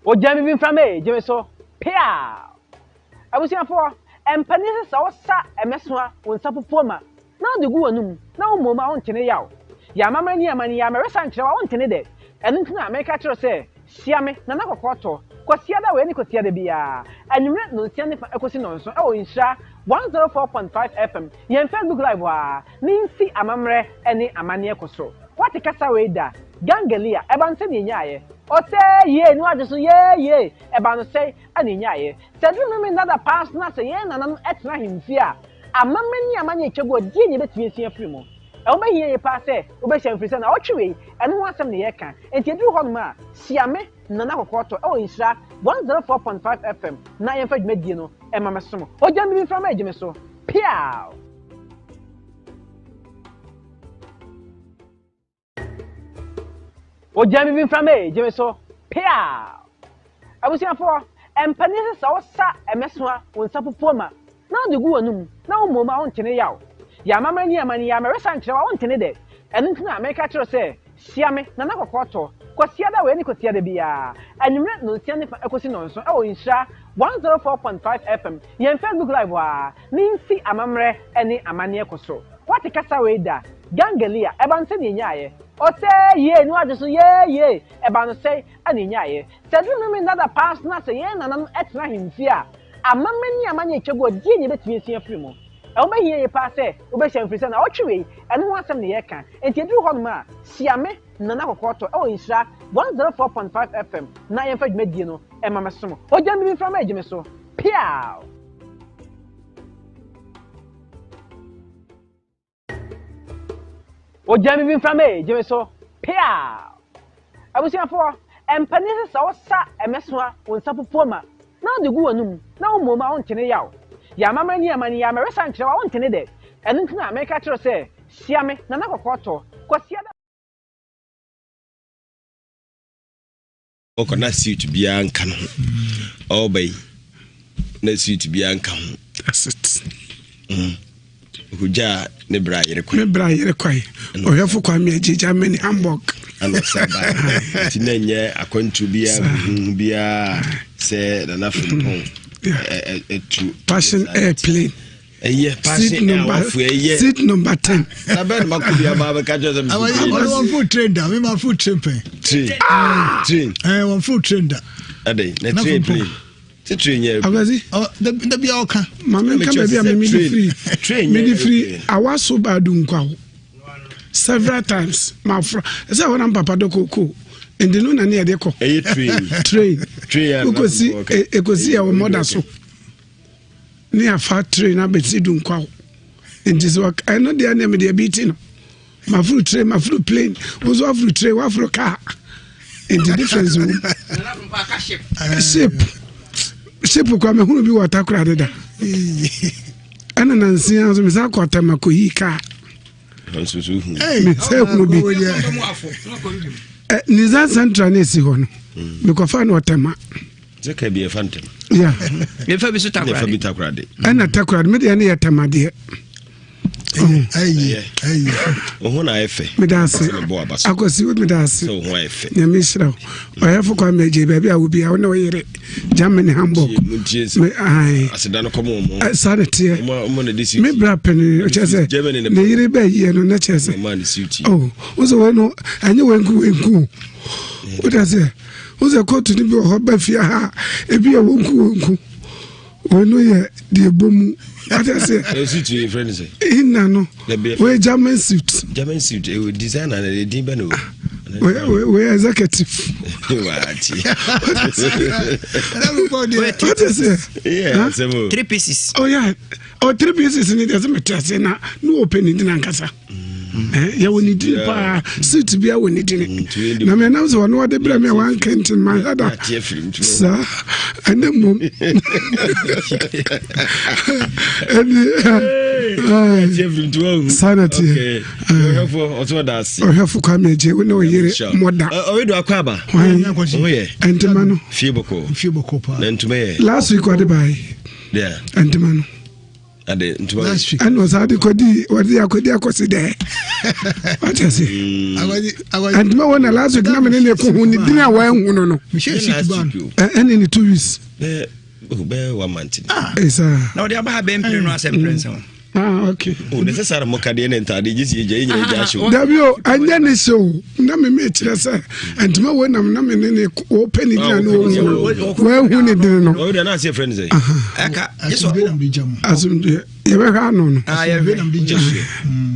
O jam bi from me, Jimmy so. Pia. I was here for empanese sa osa emeswa won sapo poma. Na de gu anum. Na wo moma won tene yaw. Ya mama ni amani ya meresa nkyere won tene de. Enu ntina America kyerɛ sɛ sia me na nakɔkɔtɔ. Kwasia da we ni kwasia da bia. Anwumre no sia ne fa ekosi no nso. E wo Nhyira 104.5 FM. Yen Facebook live wa. Ni nsi amamre ene amane ekoso. Wati kasa we da. Gangalia eba nse ne nyaaye. Ote ye no ade so ye eba no sei ane nyaaye. Sedru me nada pass na se ye nanam etna himfi a. Amamani amanye twego die nye betumi asia firi mu. E wo behie ye pa se wo be hyamfiri se na otwe ene ho asem ne ye ka. Enti edu ho no ma siame na nakɔkɔtɔ e wo Nhyira 104.5 FM na ye fa dwumadie no e ma mesom. Ogya mi from agye me so. Piao. O jam bi from me, Jimmy so. Pia. I was here for empanese sa osa emeswa won sapo poma. Na de gu anum. Na wo moma won tene yaw. Ya mama ni amani ya meresa nkyere won tene de. Enu ntina America kyerɛ sɛ sia me na nakɔkɔtɔ. Kwasia da we ni kwasia da bia. Anwumre no sia ne fa ekosi no nso. E wo Nhyira 104.5 FM. Yen Facebook live wa. Ni nsi amamre ene amane ekoso. Wati kasa we da. Gangalia eba nse ne nyaaye. Ote ye no ade so ye eba no sei ane nyaaye. Sedru me nada pass na se ye nanam etna himfi a. Amamani amanye twego die nye betumi asia firi mu. E wo behie ye pa se wo be hyamfiri se na otwe ene ho asem ne ye ka. Enti edu ho no ma siame na nakɔkɔtɔ e wo Nhyira 104.5 FM na ye fa dwumadie no e ma mesom. Ogya mi from agye me so. Piao. O jam bi from me, Jimmy so. Pia. I was here for empanese sa osa emeswa won sapo poma. Na de gu anum. Na wo moma won tene yaw. Ya mama ni amani ya meresa nkyere won tene de. Enu ntina America kyerɛ sɛ sia me na nakɔkɔtɔ. Kwasia da Okona suit bia nka no. Obey. Na suit bia nka ho. That's it. Huja ne bra yere kwai ohwefo kwa me agija mani Hamburg ano saba tinenye akwantu bia se na nafmpon etu passion airplane passion airplane seat number 10 na ben makubia baba ka jo them one food trader me my food train one food trader ade na train plane Akwasi the be oka mama ka be me free awaso badu nkwa several times my friend say when papa do koko and the no na ne de ko train ekosi ya moda so ne afa train na beti du nkwa and this work I know the name dey beat no my fruit train my fruit plane was off fruit train wa fruit car and the difference ship kwa me hunu bi water kura deda ana nansi anzo me sa kwata makoyi ka hansusu hu me se hunu bi Nizan Central na esi ho no me ko fa na otema zeka bi e fantem yeah me fa bi so takura de ana takura me de na yetema de oho na efe me dance Akwasi me dance so ho efe ya me shira oyafo kwa meje baabi a wo bia wo na oyere Germany Hamburg me ai asedano komo mo sanete mo na disi me bra pen o chese na yire ba yi no na chese man suit oh uzo we no anye wenku what does it uzo kotu ni bi ho ba fia ha ebi e wenku ono ye de bomu ata se suit your friends inna no we German suit e designer na din ba no we executive what is it yeah 3 pieces oh yeah 3 pieces ni dey say na no open ni na nkasa ya woni din pa suit bia woni din na me na so no de bra me wan kent my hada sa and mom sanity ohefo kwa meje we no yire moda owedo akwaba oye entemano fieboko pa na ntume last week what buy yeah entemano ade ntuma and was had kodi wadi akodi akosi de What is it? And my one last week, I'm in a community dinner. Why, no, and in 2 weeks. 1 month. Now, the other Ben Prince. Okay. Oh, this is a Mocadian and Tadi. W, and then it's so. Nammy made and my one I'm not in any open it. Well, when it didn't know. Oh, they're not your friends. Yes, as you ever had known. I have been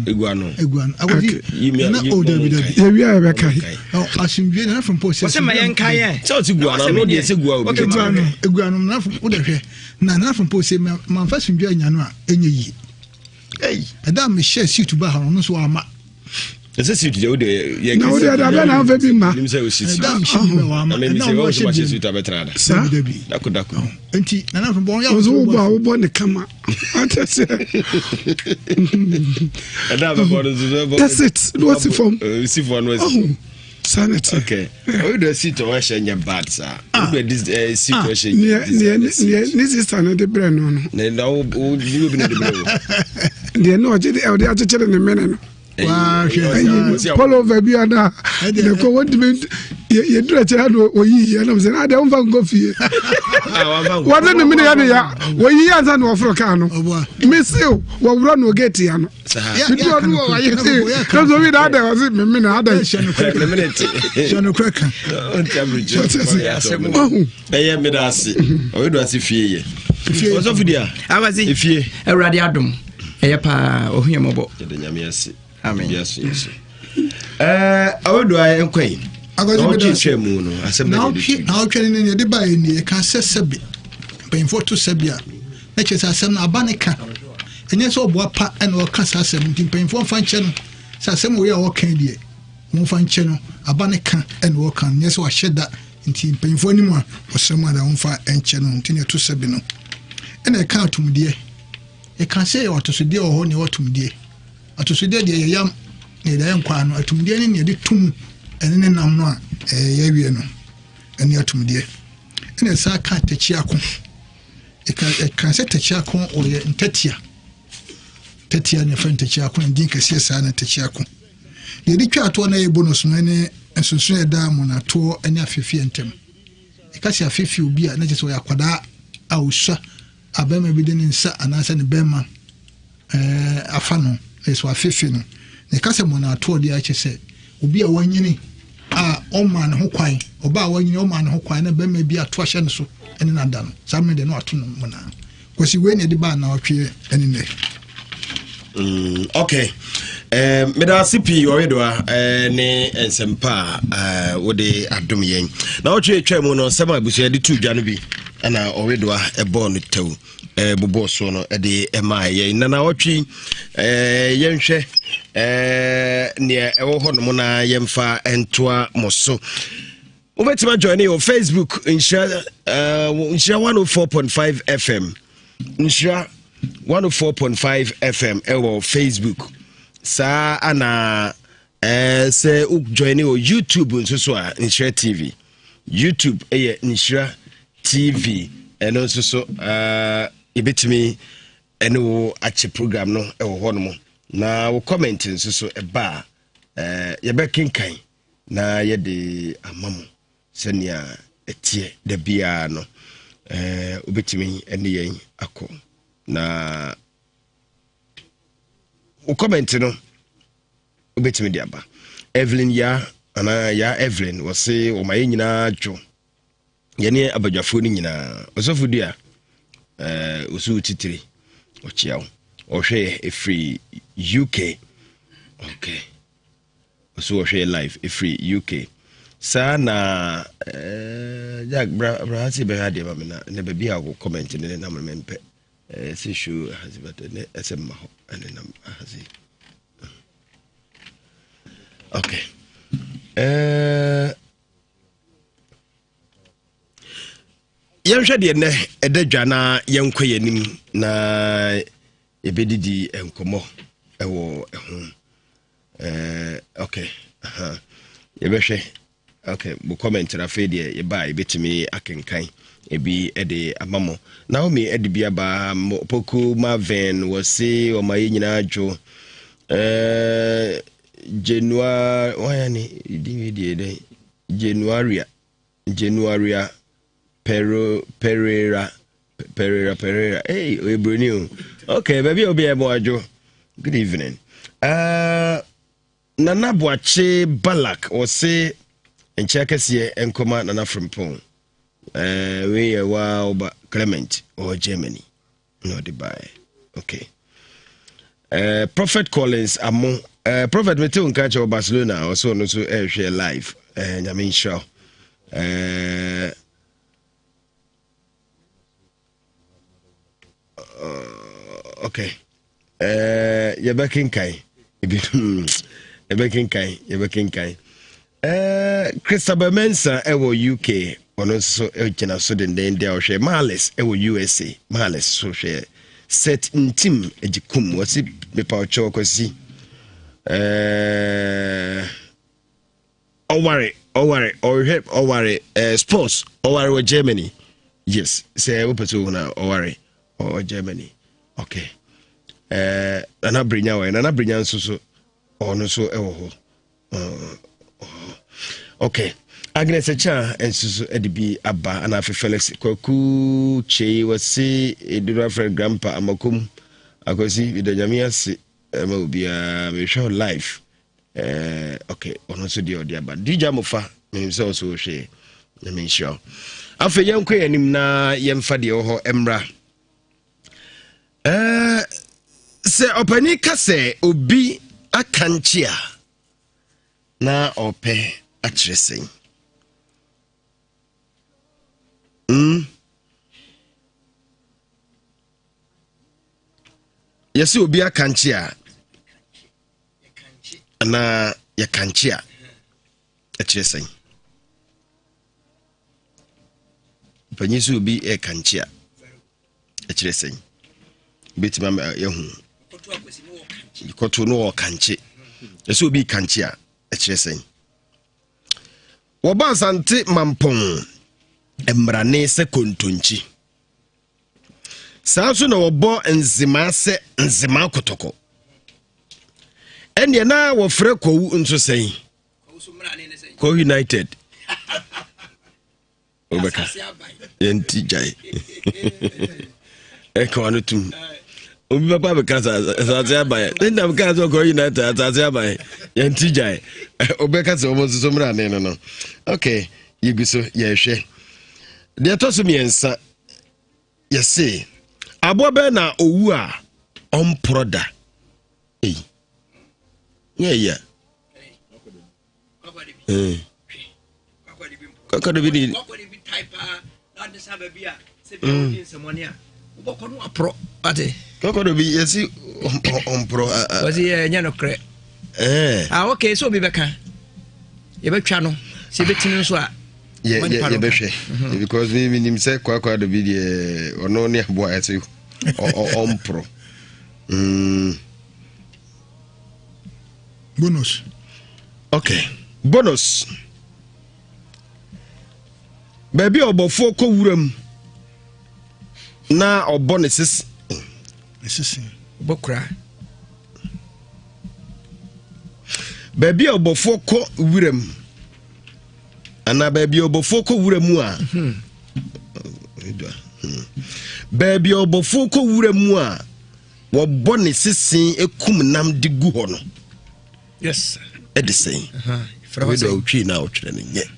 Iguano. You may not order with we are back. Oh, I should be enough from post. What's my young Kayan? So to go on, I'm not yet to go. Iguanum, nothing would have here. None from post, my first in Janua, any ye. Hey, and that me share you to buy on no swam. Is this you? No, they are not very much. I that's it. What's the form? Sanity. Okay. I would see to wash and your bad, sir. This situation. This is another brand. No, you have been at the they know the other children in men. Follow Fabiana. The coordinate you do a child or ye, and I'm saying, I don't want to go for you. What in the minute? When you answer no Africano, Miss you, what run will get you. You don't know why you say, because we had was it, Minna, Shano Cracker. I am Medasi. I would see fear. What's of you? I was if you a radiadum, a pa or him about the Yamiasi. I mean, yes. How do I inquire? I got to share moon. I said, now, how can you buy in the Kansas Sabi? Paying for to Sabia. Natures are some Abanika. And yes, all Wapa and all Casa 17 paying for fine channel. So some way all candy. One fine channel, Abanika and walk on. Yes, I shed that in team paying for anyone or someone that won't find and channel continue to Sabino. And I count to me, dear. You can't say what to say, dear, or only what to me, dear. To say that the young Quano, to me, any the tomb, and then I'm not a Yaviano, and near to me, dear. And as I can't take Chiaco, it can set a Chiaco or in Tetia. Tetia and your friend Techiaco and Dinka Sia and Techiaco. The Ricard one a bonus money and so soon a dam on a tour and a 50 and 10. Because your 50 will be a nature way a quadra, I will shut a bema within Sa and answer the Bema a funnel. It's what 50. The customer are told the I said, will be a 1 year. Oh man, who quine, or bow 1 year man who quine, and Ben may be a twashan so, and not done. Some may not to know. Was he winning the bar now here any day? Okay. Meda CP already ne Nsempa wo de adom yen. Na wo twa mu no sema abusu de 2 January ana already e born tew. Bobo so no de ema yen na wo twi yenhwe ne ewo ho no na yemfa entoa moso. Ubetima join on Facebook Nhyira 104.5 FM. Nhyira 104.5 FM ewo Facebook. Sa ana se join o YouTube nso so a Nhyira TV. YouTube Nhyira TV and also so ebetimi eno ache program no ewo ho no na wo comment nso so eba ye be kinkan na ye de amamo senia etie da bia no obetimi ene yen akọ na wo comment no obetimi de aba Evelyn ya Evelyn wo se o maye nyina dwo ye ne abadwafo ni nyina osofu dia osu titiri o chiawo o hwe free UK okay osu o hwe live free UK sa na jak bra si be hade ba me na ne ba bia go comment ne na me mpe se show hazibata ne esema ho ene na hazi okay yɛnhwɛ deɛ nɛ ɛda dwa na yɛnkɔ yɛnim na yɛbɛdidi nkɔmmɔ ɛwɔ ɛho okay yɛbɛhwɛ okay bu comment na afei deɛ yɛba yɛbɛtumi akenkan ebi ɛde amamo Naomi ɛde bi aba poku Marvin wɔse ɔma yɛ nyinaa adwo January wayani di Januaria Pereira. Hey, we Bruno. Okay, baby, I'll be a mojo. Good evening. Nana Boache Balak or say and check us here and command Nana from Pong. We are wow, but Clement or Germany. No, Dubai. Okay. Prophet Collins among Prophet Metun catch of Barcelona or so no so share live. And I mean, sure. Okay. You're kai. Christopher Mensa ewo UK ono so ejina so den dey ohwe Malice ewo USA Malice so hwe set intim ejikum wasi mepa ocho kwasi Oware sports Oware with Germany. Yes, say we put na Oware or Germany. Okay. Nana brinya nso ono so ewo okay. Agnes Echa ensusu edibi aba ana afi Felix kwaku chei wasi edura friend grandpa amakum akosi vidonyamia se ma obia me show live okay ono so di odi aba dija mofa me so so hwe na me show afi yankwa yanim na yemfa de ho emra se opani ka se obi akanchia na ope atresen Yesi obi akanchia na yakanchia atresen panyisu obi akanchia atresen betima yehu koto no kanche yesi obi kanchia atresen woba sante mampon emrane se kontonchi sanso na wobo nzima se nzima kotoko ene na wo frɛ kowu nso sɛn ko United obeka enti jai ekonu tum obi papa be kasa asase abaye ndam kasa ko United asase abaye enti jai obeka se omo so mrane no okay yiguso yehwe de toso miensa yesi abobe na owu a omproda yeah kakade bi type na de sababia se bi odin semonia uboko no apro ate kakade bi yesi ompro wasi nya no kre okay so bi beka ye betwa no se betinu so a yeah because we nim say kwa do bi de ono ne abo ate ompro bonus okay bonus baby obofo ko wuram na obo ne sis bokra baby obofo ko wuram ana baby obofo ko wuram a baby obofo ko wuram a wo bo ne sisin ekum nam de gu ho no yes edisen we do twi na otwere ne nye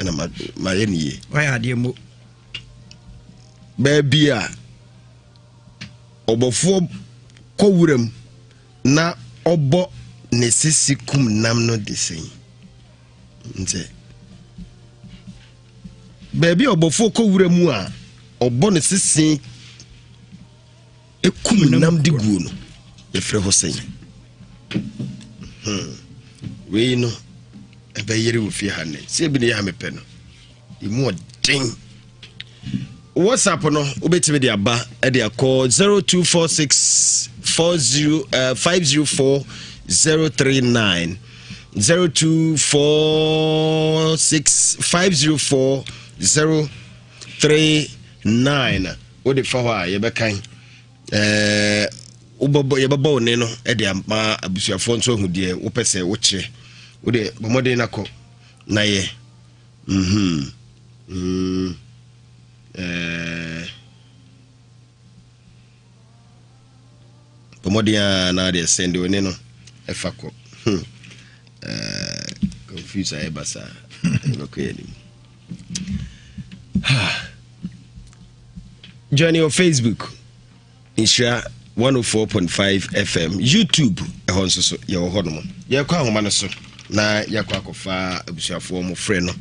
na ma ye niye why ade mo baby a obofo ko wuram na obo ne sisi kum nam no disen nte baby obofo ko wuram a obo ne sisi ekum nam de gu no ye frɛ ho sen we no ebe yeri wo fi hane se bi ne ya mepe no imu odin WhatsApp no obetime de aba e de call 0246 504 039 0246 504 039 what the for ye be kan Ubobo yebabo ne no e de ma abusuafo nso hu de wo pese wo kire wo de bomode nako na ye bomode na de send we ne no e fako confuse ay basa okay ni journey on Facebook Nhyira 104.5 FM YouTube ehonso so ye wo hono ye kwa homa no so na ye kwa kofa abusuafo mo frɛ no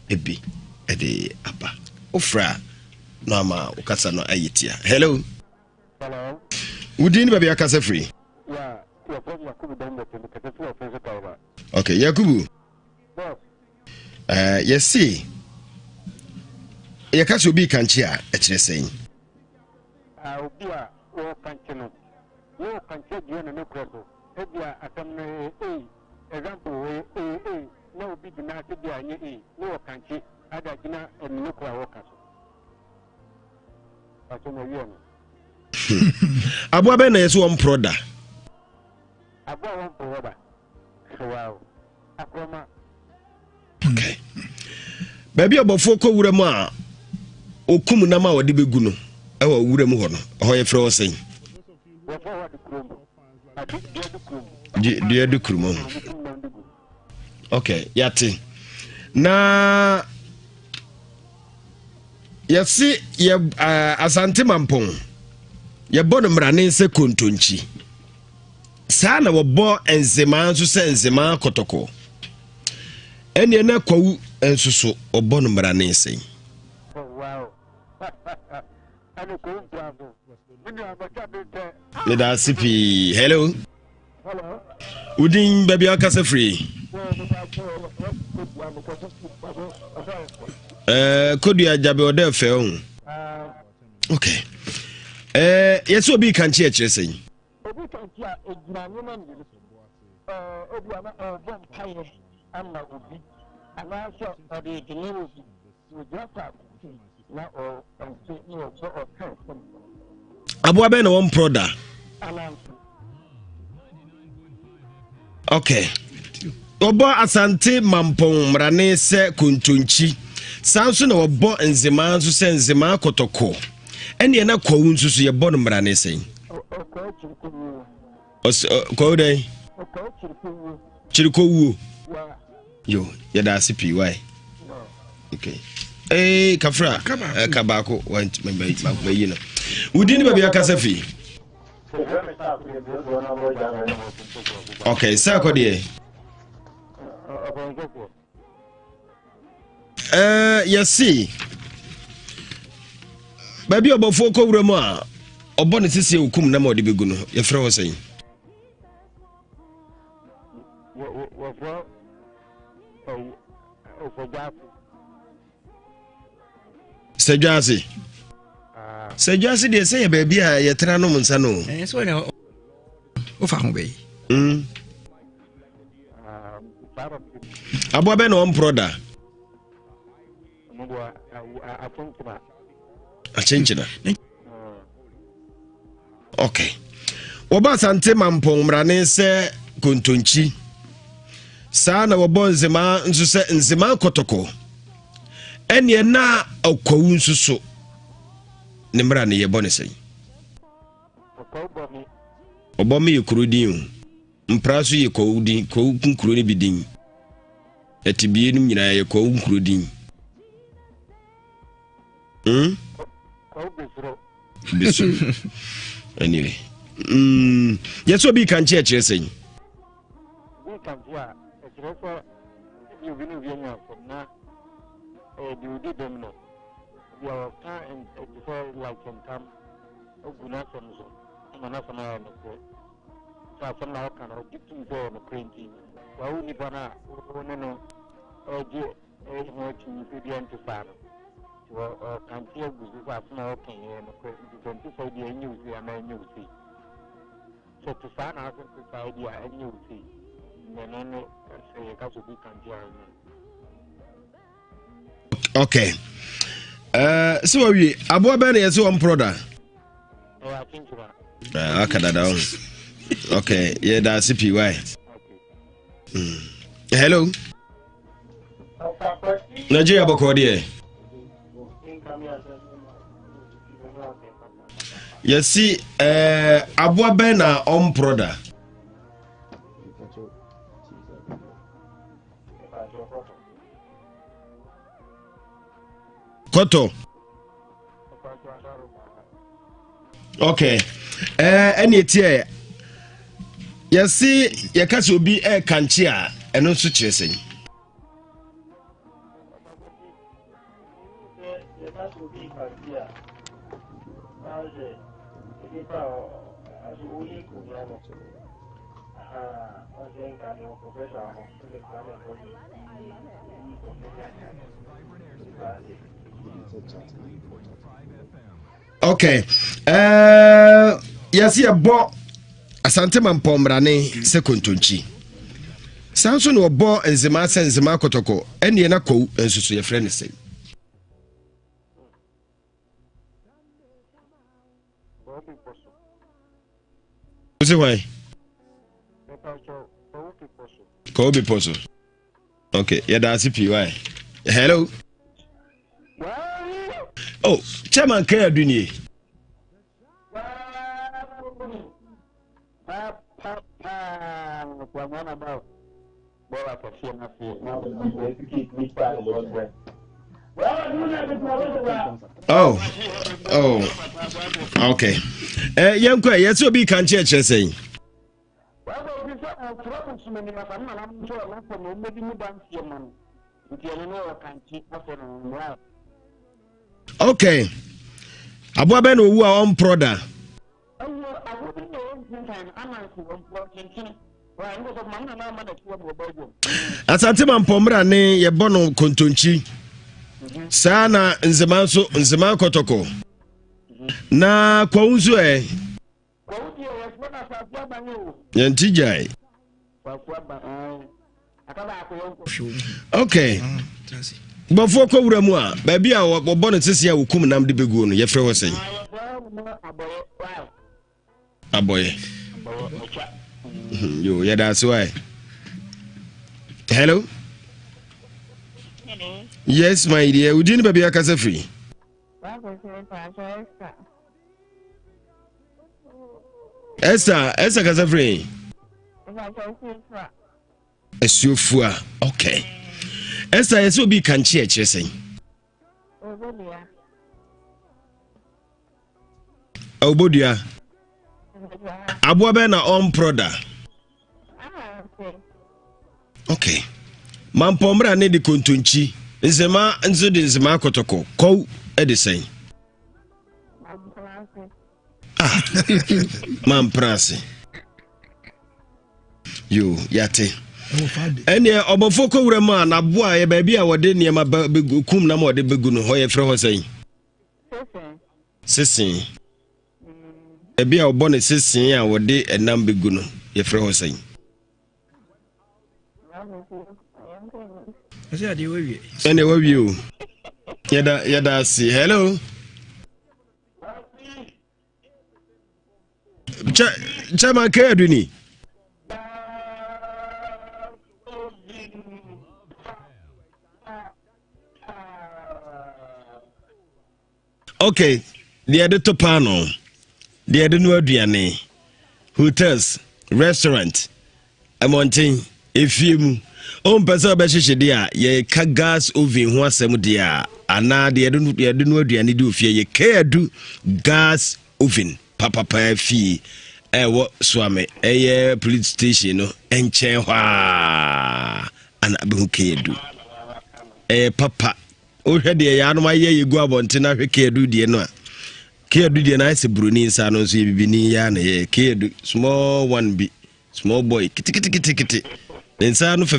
ebi ede aba ofra no ma ukasa no ayetia hello udin baby akasa free okay Yakubu yes see ye kasa obi kanchi a ekire sen obi a wo kanchi no wo kanchi die no kroso ebia asam no example na obi dina ase bia anye wo kanchi ada gina enu kwa wo kaso aso no wie no Abua be na yeso won proda abua won proda wow akoma okay baby obofo ko wura mu a okum na ma wode begu no e wa wura mu ho no ho ye frɛ osen dia du krumo okay yati na yasi ye asante mampon ye bono mrane se kontonchi saa na wo bo enzema nso se enzema kotoko ene na kwawu ensuso obono mrane se wow ano ko bravo mini abacha bete le da sipi hello udin baby akasa free kodu ajabe ode fe on okay yeso obi kanchi ekire sen obi kanchi a ejira nyoma ndi obi ama bom paye ama obi ama so ode dinero bi ojira kwa na o kanchi ni o so o kan abua be na one proda okay obo asante mampon mrane se kuntunchi sanso na obo enzema nso se enzema kotoko ene na kwawu nso so ye bon mrane sen ko dai chirikowu yo ya da sipi why okay kafra kabako want me you know udini baby akasa fi okay sa ko de yesi baby obofo ko wura mu a obo ne sisi hukum na ma ode begu no ye frɛ wo sen Sejasi Sejasi de say baby a ye tra no munsa no so na o fa ho be abo be no on proda achenchina okay oba sante mampon mrane se kontonchi saa na wobo nzema nso se nzema kotoko ene na akwawu nsuso ne mra ne yebone sen obomi yekurudin mpraso yekurudin ko kunkuru ne bidin etibie nim nyina yekwawu nkurudin bisu anyway yeso bi kan che sen bi kan ja so you been viewing from na the them no your car and before like some time oguna from so mana sama no ko sa sama kan o gitu go no printing wa uni bana o ne no oje mo ti ni bi an to fa no o kan ti oguzu fa na o kan ye no ko di so di enyu si ana enyu si so to fa na so to fa di enyu si no no se ka so bi kan ja no okay so we abo ba na yeso on proda Akadada. Okay, yeah, that's CPY. Hello. Nigeria Bokodi. You see, Abua Bena on Proda. Koto. Okay. Any tear. You see, your cats will be a canchia and also chasing. Okay. Yes, you bought Asante Mampombrane Sekuntunchi. Samson or bo and Zema sends Zema Kotoko, and Yenako, and so your friend say. Why? Kobe Poso. Okay, yeah, that's CPY. Hello. Oh, Chairman Care Duny. Oh, okay. Young Quay, yes, will be can church saying. Okay. Abuaben who are on Proda. Asante Mampomra ne ye bono kontonchi. Sana nzemanso nzema kotoko. Na kwa unzu Yantijai. Okay. Before ko wura mu a ba bia wo bono sisi a wukum nam de begu no ye frɛ wo sen. Aboye. Yo, yeah, that's why. Hello? Hello. Yes, my dear. Would you be a casa free? Esther casa free. Esufua. Okay. Esther, yes, will be can church, you say. Obodia. Abuabena on Proda. Okay. Mampomra ne de kontunchi. Nzema nzo de nzema kotoko. Ko e de sen. Mamprase. Yo, yate. Ene obofo ko wura ma na boa ye ba bia wode ne ma kum na ma wode begu no ho ye frɛ ho sen. Sisin. Ebia obone sisin a wode enam begu no ye frɛ ho sen. I said, you Anyway, you. Yada, see. Hello. Chairman Keduni. Okay, the other topano, the other Nuadiane, hotels, restaurant, a mountain, a film. On person be dia ye ka gas oven ho asem dia ana de no aduane di ofie ye ka adu gas oven papa fi wo swame police station no enchen hwa ana be ho ka adu papa o hwe de ya no ma ye gu abonte na hwe ka adu de no a ka adu de na se broni nsa no so ye bibini ya na ye ka adu small one be small boy kiti Insano fe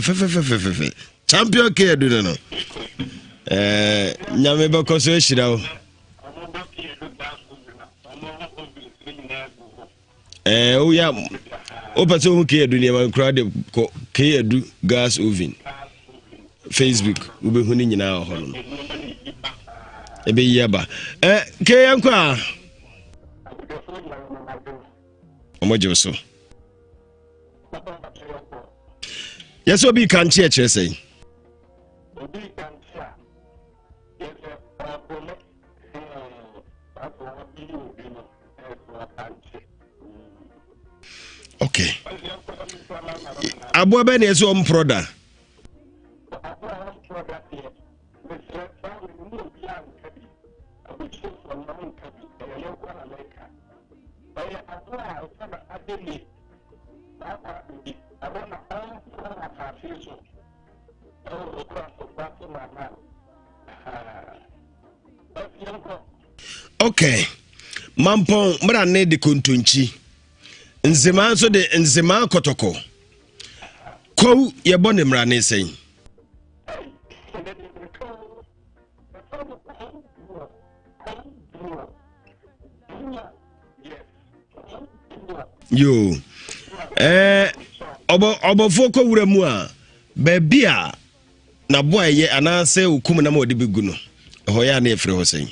champion ke do no nyame be ko so hira o ya o pese o ke do ne ma kra de ko ke do gas oven Facebook we be hu ni nyina ho no e be yaba ke yankwa omoje so yes obi kan che say okay abo be na eso mproda okay mampon mra ne de kontonchi nzema so de nzema kotoko ko ye bone mra ne sen yo obofo ko wura mu a ba bia na boy ye anase hukum na ma de begu no ho ya na efre ho sen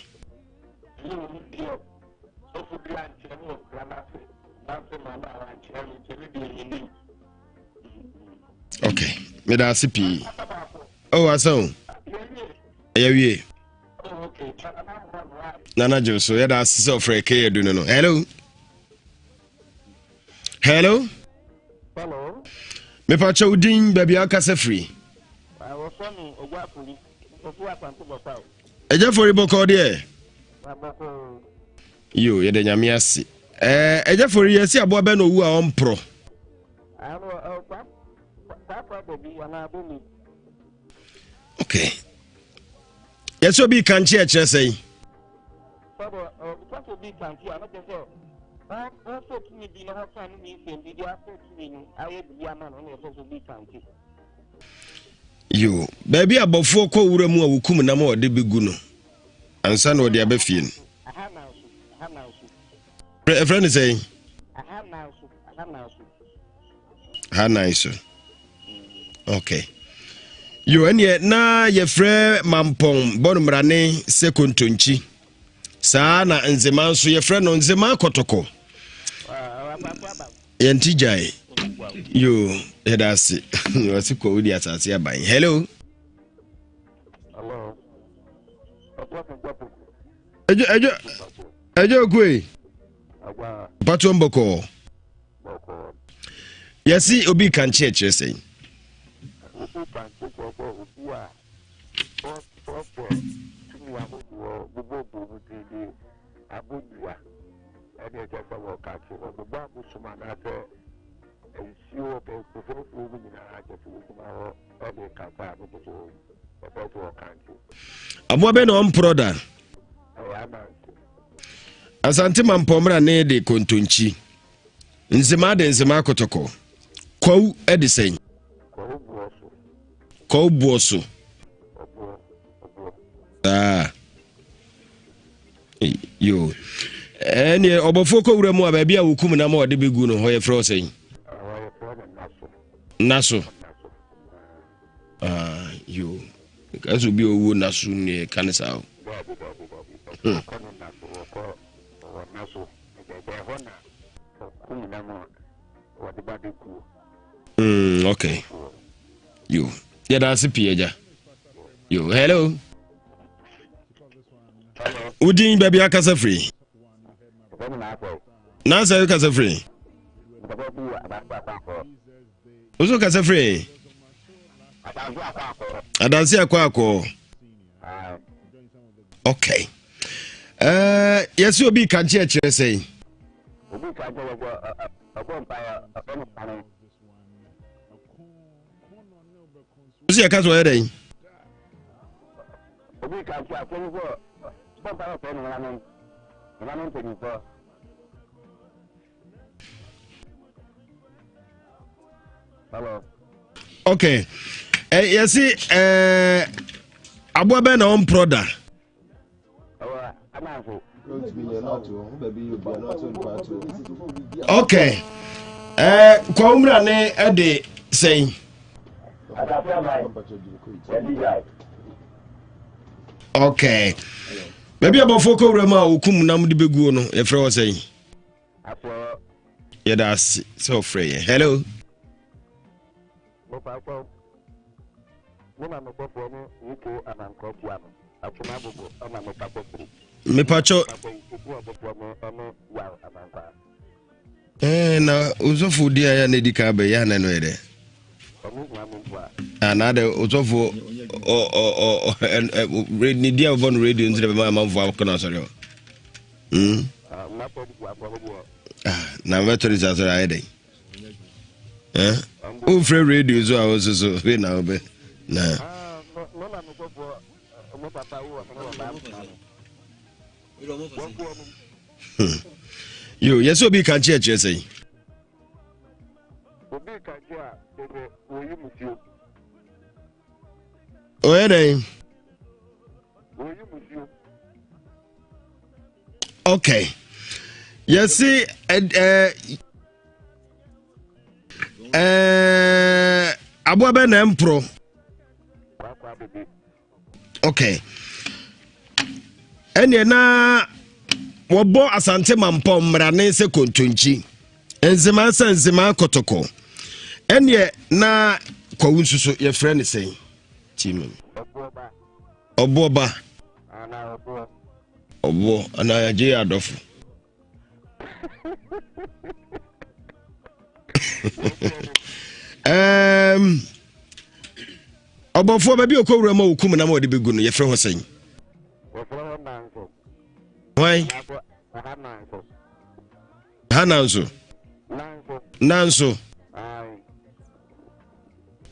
okay me da sipi oh asan eyawie nana joso ya da sise ofre ke edu no hello hello me pa chawdin baby akase free eja fori boko de yo ye de nyame ase eja fori yesi abo be no wu a ompro okay yes obi kan che say yo baby abofo ko wura mu a wukum na ma ode begu no ansa na ode abafie no friend say nice okay yo ene na ye frɛ mampon bonumrane sekontonchi saa na nzema nso ye frɛ no nzema kotoko yentijai yo edasi wasi ko udi asase aban hello ejo kwe patron boko yesi obi kan che say abo be no mproda asante mampomra ne de kontonchi nzema de nzema kotoko kwa edisen kwa buoso yo ene obofo ko wura mu a ba bia wukum na ma ode begu no ho ye fro sen naso yo kaso bi owo naso ne kanisa o okay yo ya da sipiaja yo hello udin baby akasa free na say akasa free ozo akasa free adansi akwa okay yes obi kan che say obi kan Usi akazo ere. Obi ka ti afeni fo. Bon pa fe no na men teni fo. Hello. Okay. Yesi abo be na on proda. Okay. Kwa umra ne ede say okay. Maybe about Foko Rama hukum nam de begu no e frɛ wo sɛn. Yeah, that's so free. Hello. Me pacho. Na uzofu dia ya nedika be ya nanu ede. Another uzofu ni dia von radio nti be ma manfo akona sorry. Na metodi zasora ede. O free radio so awoso so we na obe. Na. Yo, yes, obi kan church say. Obi kan ja de oyi musio. Oye dey. Oyi musio. Okay. Yes, see Abu Ben Empro. Okay. Ene na wobo asante mampom mrane se kontonchi. Enzema senzema kotoko. Ene na kwawunsuso ye friend say. Chim. Oboba. Obo ana yaje adofu. Obofo ba bi okowura ma okum na ma odi begu no ye frɛ ho sɛn. Why? Hananso. Nanso.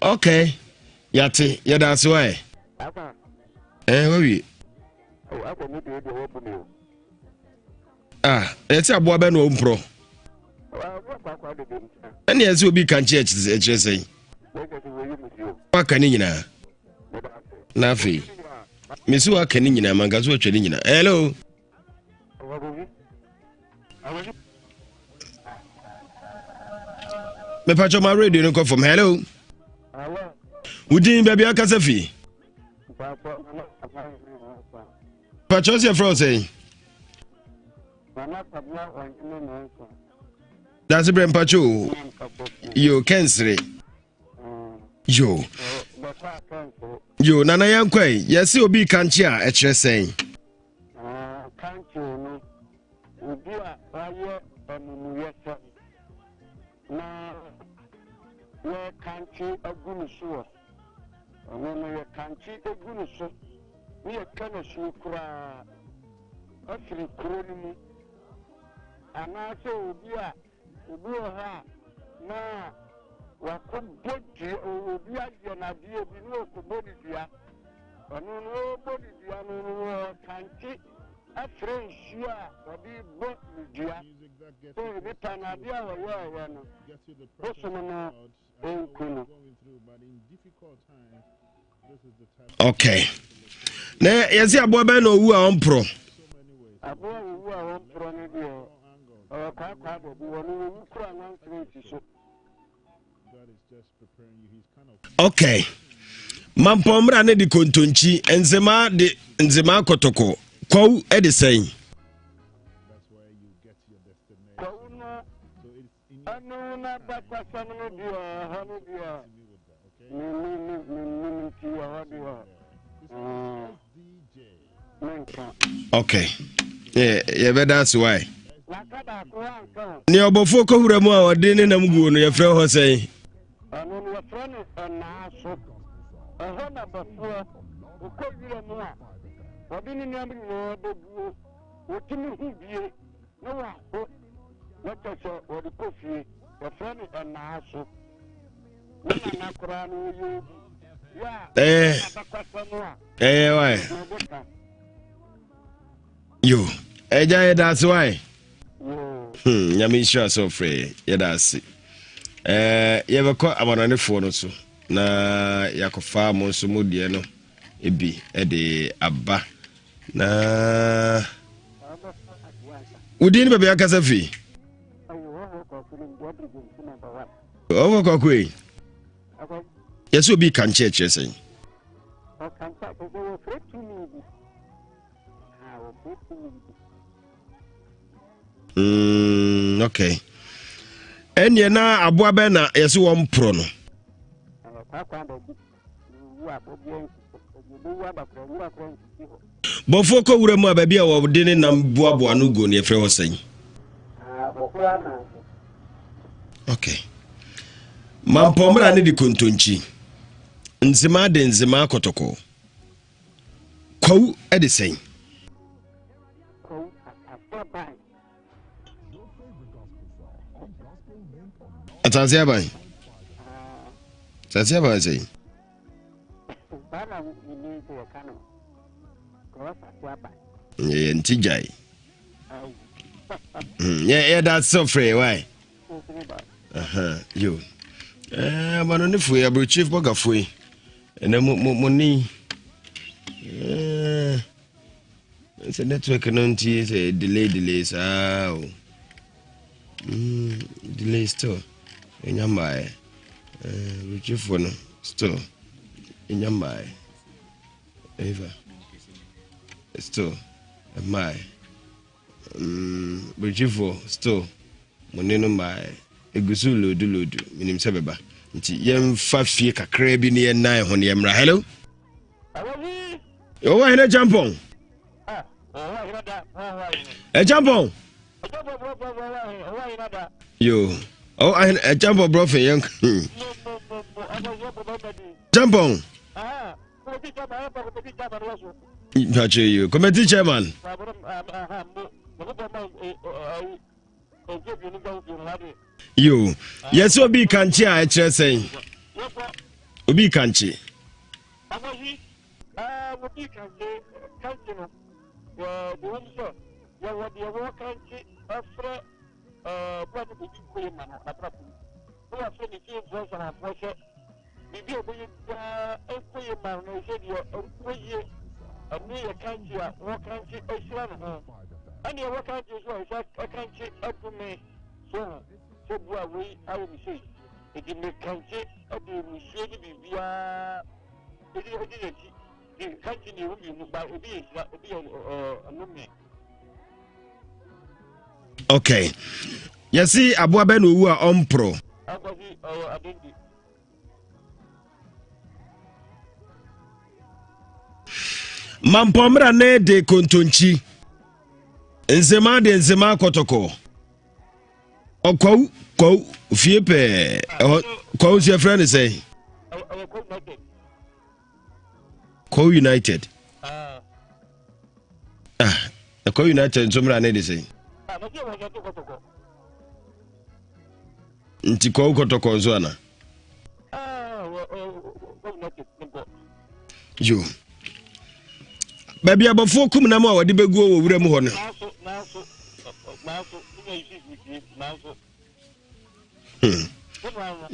Okay. Yate, yada so why? We. Eti abo abe no mpro. Ani ezi obi kan church say. Waka ni nyina. Na afi. Mesi waka ni nyina mangazo atwa ni nyina. Hello. Me pacho ma radio no come from hello. Hello. Udin baby akasa fi. Pacho se from say. That's a brand pacho. Yo kensre. Yo. Yo nana yankwai. Yes obi kanchi a ekire sen. Kanchi no. Obi a aye emumuyese. Na ye kanchi agunu so. Ono ye kanchi agunu so. Ye kana so kura. Afiri kuro ni mu. Ana so obi a ha na wakobodi obi a na die bi no okobodi dia. Ono no bodi dia no kanchi afiri nsia odi bo dia. So the Tanadia were no. Personal no. Okay. Na yesi abo be no wu a ompro. Abo wu a ompro ni dio. O ka ka do bi wonu wu kura nan free so. Okay. Mampomra ne di kontonchi nzema kotoko. Kwa e de sen. Na bakwa sanu dio hanu dio. Okay. Yeah, but that's why. Ni obofo ko hura mu a ode ne nam guo no ye frɛ ho sɛn. Anu no frɛ no na so. Ɛhɔ na bafo ko hura mu a ode ne nam no do buo. Otimi hu bie na wa ho. Na tso ode ko fie. Ye frɛ no na so. Na kura no yo. Why? Yo, that's why. Yami sure so free. Yeah, that's it. You have a call about on the phone so. Na yakofa mo so mo die no. Ebi de abba. Na Udin baby akasa fi. Oh, kokwe. Yes, will be can church, yes. Okay. ɛnneɛ na aboa bɛ na yɛse wɔn pro no bɔfoɔ kɔ wura mu a baabi a wɔde ne nam boaboa no go ne yɛfrɛ hɔ sɛn okay mampɔmmra ne de kontonkyi nzema de nzema akɔtɔkɔ kwawu ɛde sɛn atase aban sɛn yeah, Ntijai. Yeah, that's so free. Why? You. I'm on the free. I'm chief Bogafui. And then money. It's a network and it's a delays. Oh, delays too. In your mind. Chief one still. In your mind. Eva. Still, my Bridgefo, still, Monino, my Egusulo, Duludu, Minim Sabeba, Yam 5 feet, a crabby near 9 on Yamra. Hello? Oh, I jump on. A jump on. You. Oh, I jump on, bro, for young. Jump on. You committee chairman. You yes, Obi Kanchi, I just saying. Obi Kanchi. Okay. You see, Abu Benu who are on pro. Mampomra ne de kontonchi. Nzema de nzema kotoko. Okwa fie pe. Kwa your friend say. Kwa United. Kwa United nzomra ne de say. Nti kwa kotoko nzo ana. Yo. Baby abafo kum na ma wode begu wo wura mu ho no.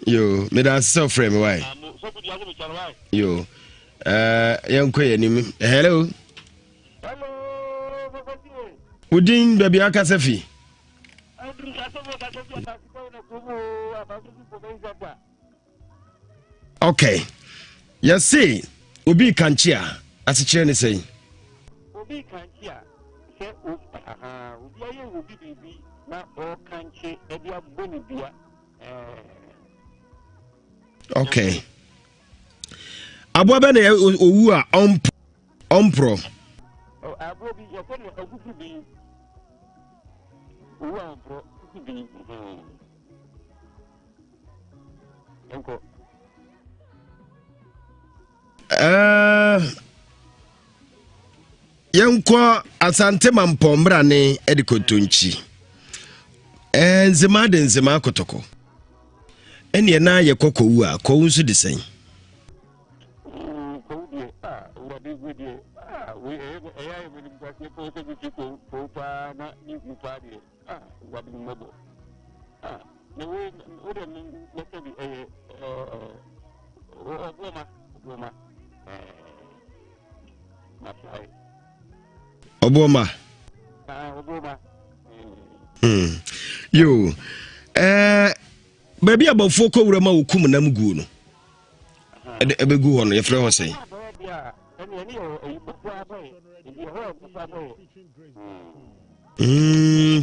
Yo, me da so frame why? Yo. Yanko yanim. Hello. Udin baby akasafi. Okay. You see, Obi Kanchia, as a chair say. Obi Kanchia, say Obi baby, now all Kanchi, Edia Bonibia. Okay. Abwabene owu a ompro. Oh, abobi ye ko no agufu bi. Owu ompro bi. Enko. Yanko asante mampomra ne edikotonchi. Nzema de nzema kotoko. Ene na ye kokowu a kowu nso de sen. Oboma. Yo. Baby abofo ko wura ma wokum nam gu no. Ebegu ho no ye frɛ ho sɛn.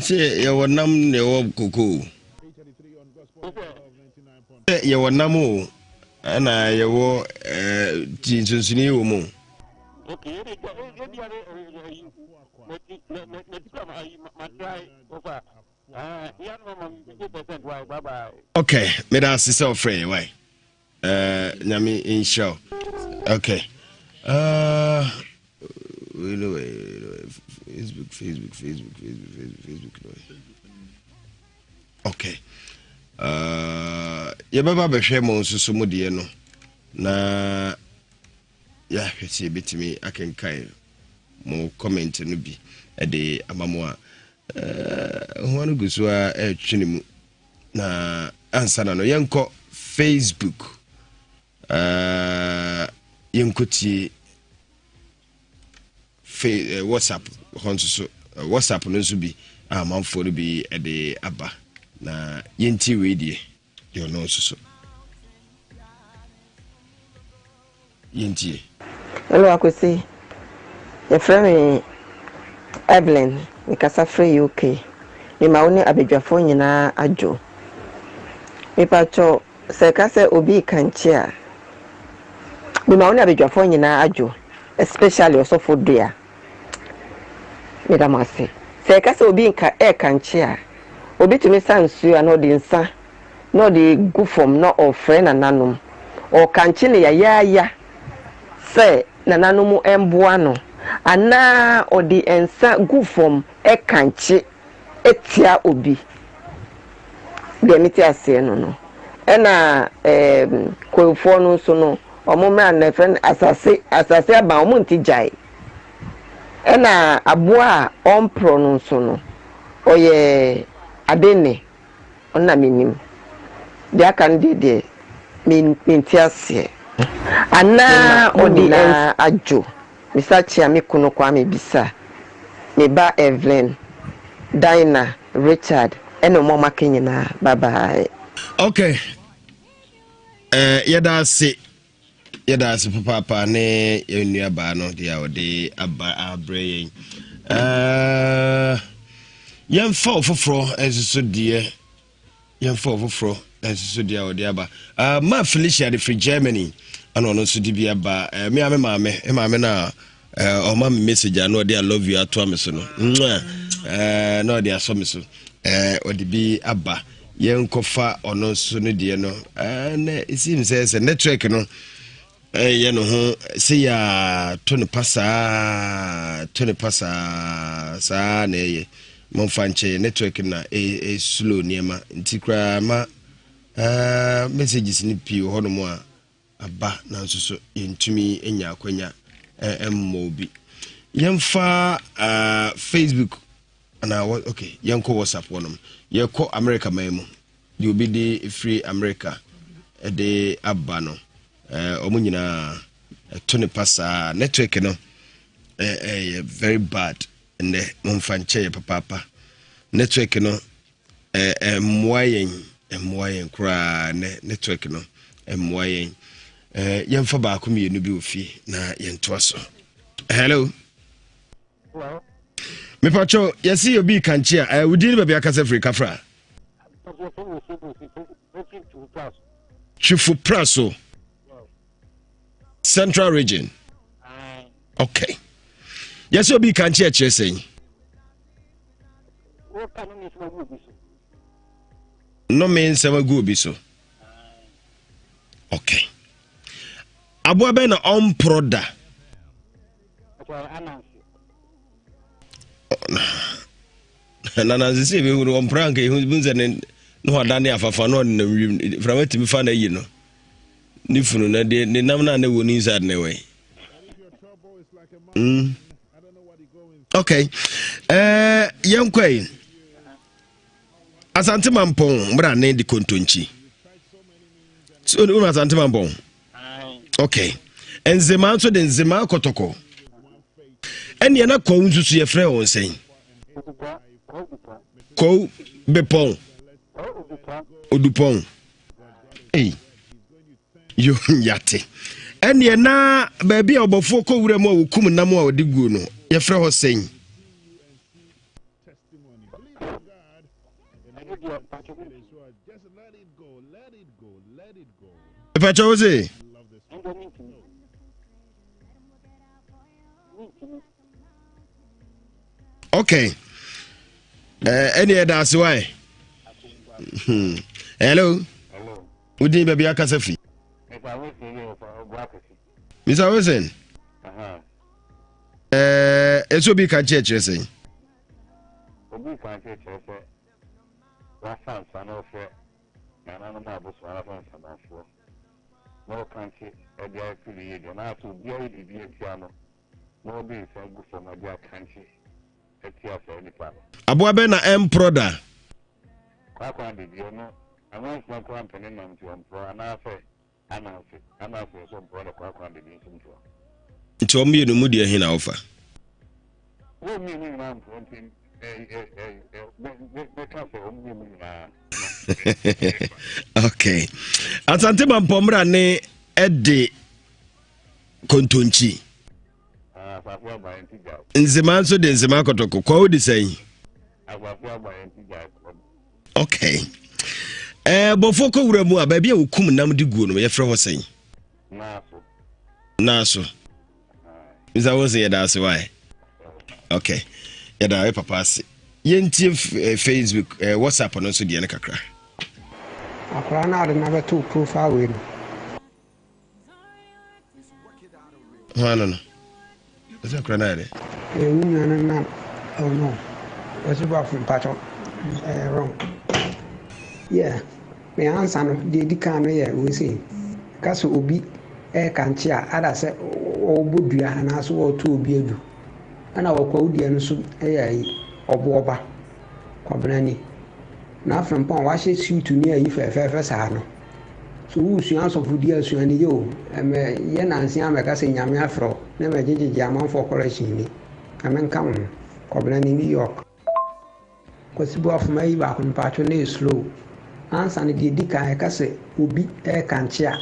Se ya wonam ne wo koko. ye wonamo ana ye wo tinsunsuni wo mu. Okay, okay, me da sister free why. Nyami in show. Okay. Facebook. Okay. Ya baba be hwe mo nsusu mu de no. Na ya hwese betimi akenkan mo comment no bi e de amamo a hono gusu a etwene mu na ansa na no yenko Facebook yenkoti WhatsApp honso WhatsApp no so bi amanfo no bi e de aba na yenti we die de no so yenti. Hello Akwasi. Your friend Evelyn, we kasa free UK. Ni mauni abedwafo nyina adwo. Me pacho se kasa obi kanchia. Ni mauni abedwafo nyina adwo, especially osofo dua. Me da mase. Se kasa obi nka kanchia. Obi tumi sansu ano di nsa. No di gufom no ofre na nanom. O kanchi ne ya. Se na nanom emboa no. Ana odi ensa gufom kanchi etia obi. Demiti ase no. Ena kwefo no so no omomra na friend asase aba omunti jai. Ena aboa ompro no so no. Oye adene ona minim. Dia kan de minti ase. Ana odi na ajo. Misachi amikuno kwa mebisa. Meba Evelyn, Dinah, Richard, eno mama kenyina. Bye bye. Okay. Yada se papa ne yenua ba no dia ode aba abre. Yemfa ofofro enso die. Yemfa ofofro enso dia ode aba. Ma Felicia de free Germany. Ano no so di bia ba me mame na o ma message ano dey I love you ato am so no no dey aso me so o di bi aba yen kofa ono so no de no na it seems say network no ye no ho se ya to ne pasa sa na ye mo fanche network na slow niema ntikra ma messages ni pi ho no mo a aba na nso yentumi enya akwanya emmobi yemfa Facebook na okay yenko WhatsApp wonom yeko America maimu di obi de free America de aba no omunyina to ne pasa network no very bad and momfanche papa network no mwayen kura network no mwayen yemfa ba ko mienu bi ofi na yento aso. Hello. Me pacho yesi obi kanchia wudi ba bia kasa free kafra. Chifu Praso. Central region. Okay. Yesi obi kanchia chesen. No mean sama go bi so. Okay. Abo be na omproda. Na se be hu omprank e hu bunze ne no adane afafa no na wiem framati mi fa na yi no. Ni funu na de ne nam na wo ni inside na we. Okay. Yankwai. Asante Mampong bra ne di kontonchi. So no Asante Mampong. Okay. Enzema so de nzema kotoko. Eni na ko nsusu ye frɛ won sen. Ko bepon. Odupon. Hey. Yo yate. Eni na ba bia obofo ko wura mu a wokum nam a odiguo no. Ye frɛ ho sen. If I chose it. Okay. Any other why? Hello. Udi baby akasafi. Mr. Wilson. Eso bi ka church say. Obi kan church say. Wa san san o fe. Na na ma bo so ara fan san afo. No country e dey feel ye dey na so bi e di etia no. No be say go for na dia country. Etia for any part. Aboa be na emproda. Kwa de bi no. Aman so kwa mpene na mtu empro ana fe. Ana fe so empro de kwa de bi so mtu. Nti o mi no mu de hin na ofa. Wo mi ni na mtu ntin okay. Asante Mampomra ne ede kontonchi. Nzema so de nzema kotoko kwa odi sai. Okay. Bofo ko wura mu aba bia okum nam de guo no ye frɛ ho sai. Naso. Is that was that so why? Okay. Yada we papa se. Yentie Facebook, WhatsApp no so de na kakra. Akra na de na beto profile we. No. Is akra na de? Na. Oh no. Akwasi Boafo patcho. Wrong. Yeah. Me answer no de kan no ye we say. Kaso obi kanche a ada se obodua na so o to obi adu. Ana wakwa udi no so ayi oboba kwabnani na afrempon wa hye suit ni ayi fefefe saa no so wusu asofodi asuani yo ye nansi ameka se nyame afro na megegege amanfo correction ni amenka mo kwabnani New York Akwasi Boafo mai ba ko mpacho na slow ansa ne di kan ka se obi kanche a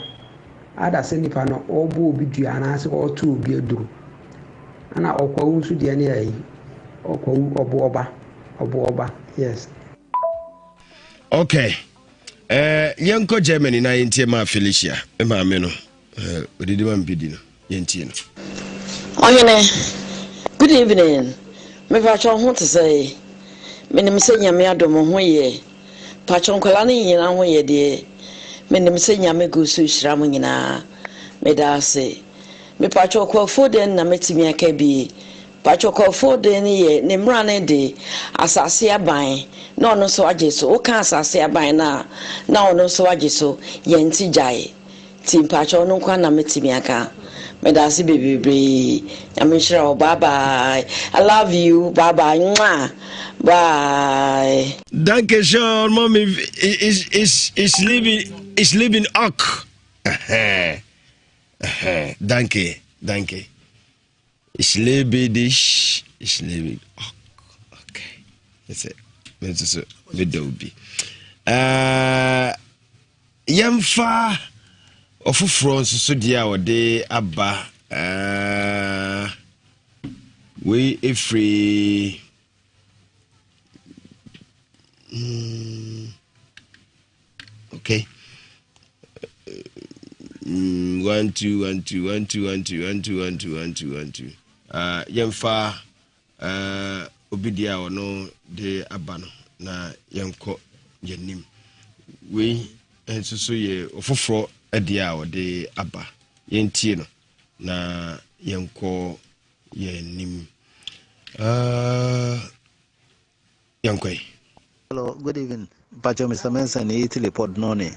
ada se nipa no obo obi dua na se o to obi aduru ana okwa unsu de ne ayi okwa oboba yes. Okay. Yanko Germany na yentie ma Felicia e ma me no odidi ma mbidi no yentie no. Oyene, good evening. Me fa cho ho to say me nim se nyame adom ho ye pa cho nkola ne nyina ho ye de me nim se nyame go so hira mo nyina me da se me pa cho kwa foden na metimi aka bi pa cho kwa foden ye ne mra ne de asase aban na ono so agye so o kan asase aban na ono so agye so ye nti jae tim pa cho no kwa na metimi aka me da se bebebre Nhyira o bye bye. I love you. Bye bye. Mwah. Bye. Danke schön, Mommy is living ok. Danke. Ich liebe dich. Ich liebe ok. Okay. That's it. That's so vidobi. Yamfa ofufro so dia wode aba we free okay 1 2 yemfa obidia wono de aba no na yenko yenim we ensusu ye ofufro adia wode aba yentie no na yenko yenim yankoi. Hello, good evening. Pacho Mr. Mensa ni teleport noni.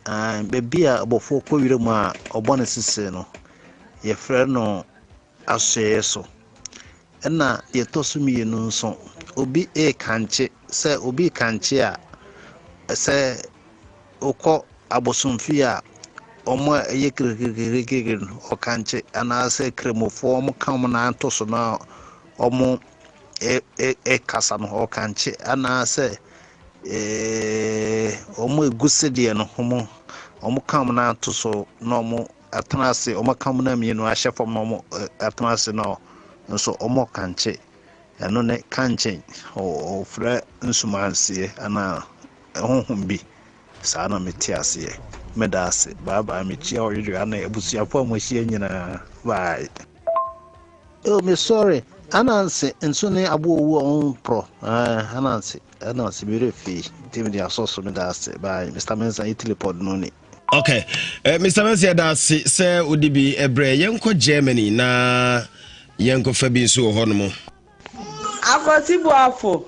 Baby a bofo ko wire mu a obone sise no. Ye frɛ no asye so. Na ye tosu mi enu nso. Obi kanche se obi kanche a se okɔ abosomfi a omo ye kirikirikiri o kanche ana se kremofo omo kam na antoso na omo kasa no o kanche ana se omo eguse de no omo kam na antoso na omo atanase omo kam na mienu ahye fom na omo atanase no nso omo kanche ɛno ne kankyɛn ɔfrɛ nsumanseɛ ana honhom bi saa na mete aseɛ meda ase baabaa mekyia ɔyere ana abusuafo a moahyia nyinaa bye. Me sorry ananse nso ne abowu on pro ananse mere fi tim dia soso me da ase bye Mr. Mensa itelepod no ni. Okay, Mr. Mensa da ase se odibi ebre yenko Germany na yenko fa bi nso ho no mo. Akwasi Boafo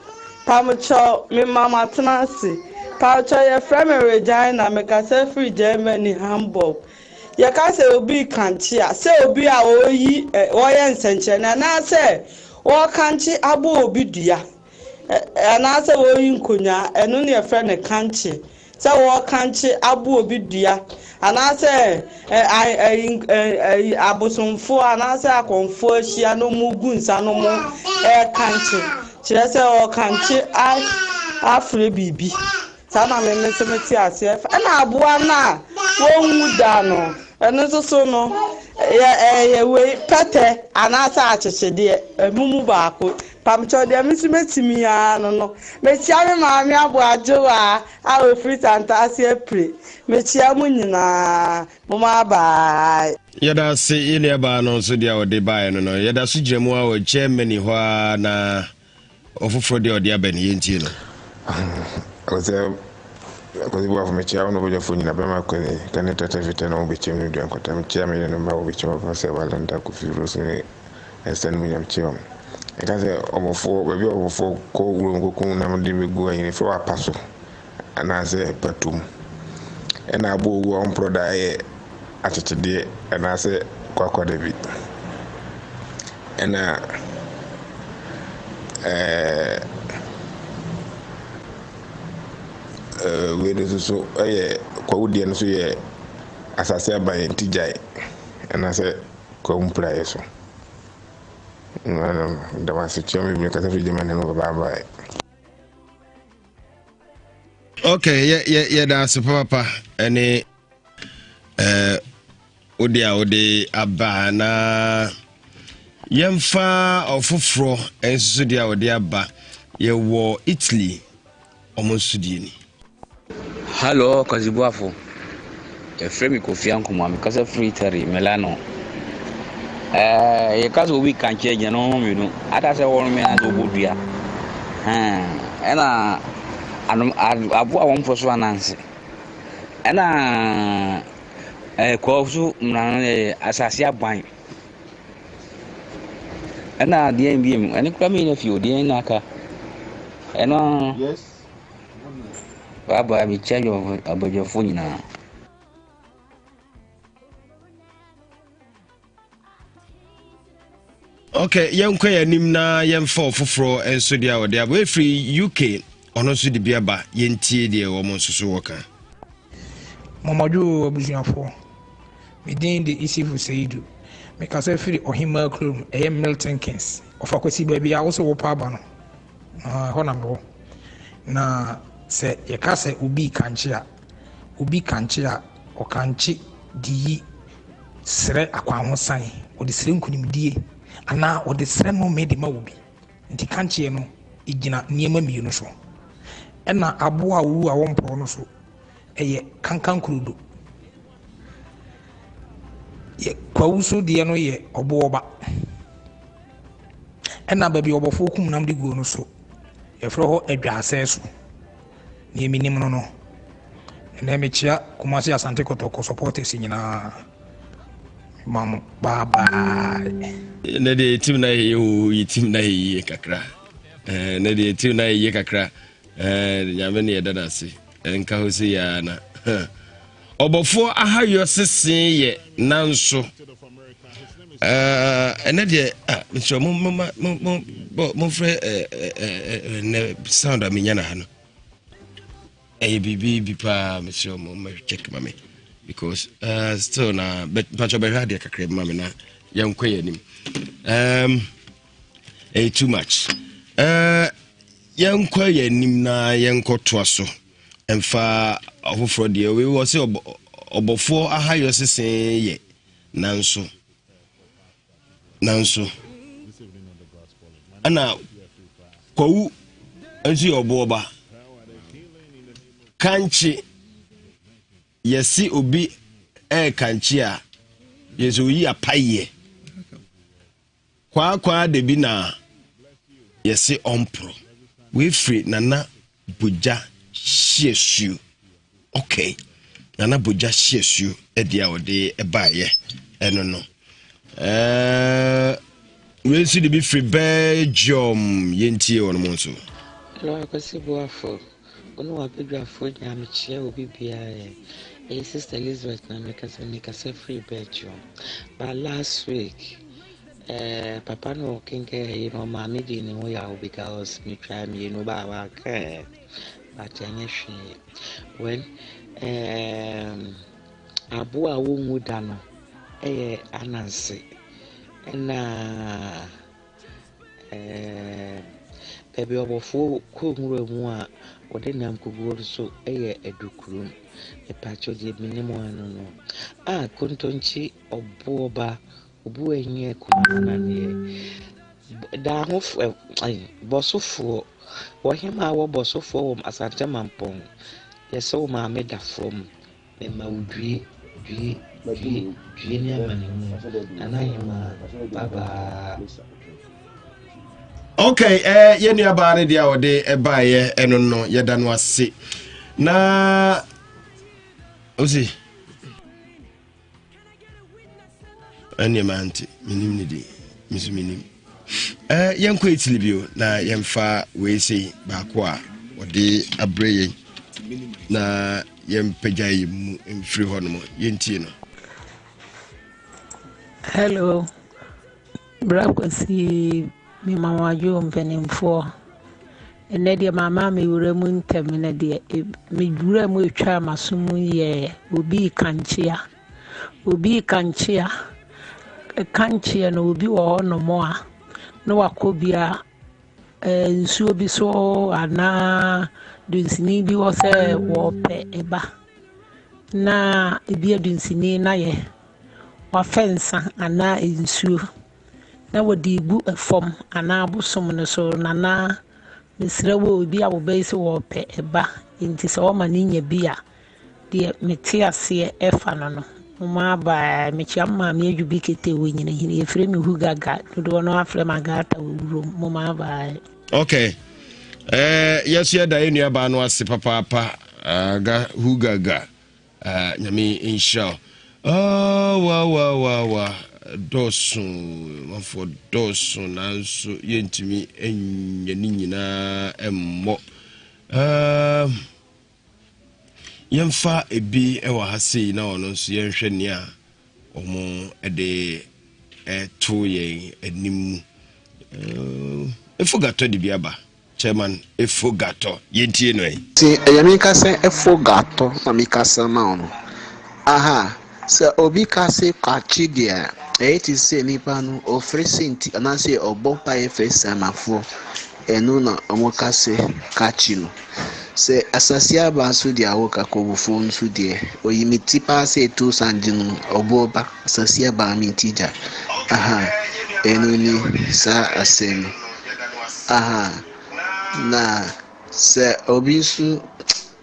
pamucho me mama tenase pamucho ye frame Regina me kase free Germany Hamburg. Ye ka se obi kanchi a se obi a oyi oye nsenche na se wo kanchi abo obi dua na se oyi nkonya enu ne fre ne kanchi se wo kanchi abo obi dua ana se abosomfo ana se akonfo ahia no mugu nsa no mo kanchi kire se wo kanchi afre bibi sana me semeti ase na aboa na wo nwuda no eno so no we pete anasa achechede emumu baako pamcho de misimetimi ya no mechia me maami abo ajowa awe free fantasy pre mechia mu nyina mama ba yada se ile ba no so dia ode ba no yada so gyemu a o Germany ho na ofoforo de ode aba ne yenti no Akwasi Boafo mechia ono boja fo nyina bema ko kan tata vita na obiche mu ndu ankota mechia me no ma obiche ma se walanda ku firu so ne esten mu nyam chiom e ka se omofo bebi omofo ko wuro ko na mde megu anyi fo apaso ana se patum e na abo ogu on proda e atete ana se kwakwa David ena we do so kwa udi no so ye asase aban tijai na se kwa umpra yeso no da wase chomi bi ka se jema no baba. Okay, yeah da so papa ene odi aba na yemfa ofoforo enso dia odi aba ye wo Italy omonsu ni. Hello, Akwasi Boafo. Frame Kofi Ankuma, because of free Terry Melano. You can't we can't change, you know. I say one man to Budia. And I bought one for Swanancy. And I call you Assasia Bank. And I DMB, and it come in a few, dear Naka. And yes. Baba, I will tell you about your phone now. Okay, young quay nim na yam for and so dia or way free UK on also the biaba yentie de woman so worker. Mamadu Obusiafo. Within the issue for Saidu. Because I feel or him Milton Kings of Akwasi baby I also pabano. Honambo. Na se yekase ubi kanchia o kanchi di sre akwa ho san o de sre nkunimdie ana o de sre no me de ma ubi nti kanchie no igina niema mienu so ena aboa wu a wonpro no so eye kankan kurudo ye kwawuso de no ye oboba ena baby obofo kum nam de go no so ye fro ho adwase so ni minim no na mechia kumasi asante kotoko support sinyina mam baba na de tim na ye tim na ye kakra na de tim na ye kakra nyame ne yedada se enka ho se ya na obofo ahayo sesen ye nanso ene de nso mo frɛ ne sound amenya na ha no bibi pa monsieur mo check mame because still na but pacho be radio kakre mame na yankwa yanim too much yankwa yanim na yankoto aso emfa ofofro de we wo se obofo ahayo sesen ye nanso ana kwawu nso yoboba kanchi yesi obi kanchi a yeso yi apaye kwa de bi na yesi ompro we free nana buja shiesu okay nana buja shiesu edia ode ebaye eno no we see the be free Belgium yentie on monso Akwasi Boafo ono abedwafo nyamechia obi bia Sister Elizabeth na Nhyira free Belgium but last week papa no kenke mama di ni wo ya because me try me no ba wa ka but anyehwe when abu a wo nguda no ananse na bebe obofo ko nwura mu a wode nam kogoro so edukuru epacho de minimo anu no kontonchi oboba obu enye kumana ne da ho bosofo wo hema wo bosofo wo asante mampon yeso ma me da from me ma udwie ni amani mu anayima baba. Okay, yenu abane dia ode ebaye eno no yeda no ase. Na ozi. Anye manti, minim ni di, minim. Yenko etilibio na yemfa we sei baako a ode abreye na yempagya mu mfiri ho no yentie no. Hello. Akwasi me mama jo mpanimfo ene de mama me wura mu ntem ne de me wura mu etwa masomu ye obi kanchia no obi wo no mo a no wakobia nsuo bi so ana dunsini bi wo se wo pe eba na ebi dunsini na ye wa fensa ana nsuo na wodi bu efom ana abosom no so nana mesrewo obi a wo beise wo pe eba nti se wo mani nya bia de meti ase efa no ma ba mechiamma me adwubi kete wo nyina hiri efre me hugaga do no afre magata wo mo ma ba. Okay, yesu ya da enu ba no ase papa aga hugaga nyame insha wa dosun mafo dosun nanso yentimi enye ni nyina emmo yemfa ebi ewa hase na ono nso yenhwe ne a omo ede to yen anim efogato de biaba chairman efogato yentie no ti eyamika efogato na mikasa ma ono aha se obi kase kwachi dia eti se nipa no ofresenti anase obo pa efesa mafo enu na omokase kachi no se asasia ba so dia wo kakobufo nso die oyimiti pa se to sanjin obo ba asasia ba mintija aha enu ni sa asem aha na se obi su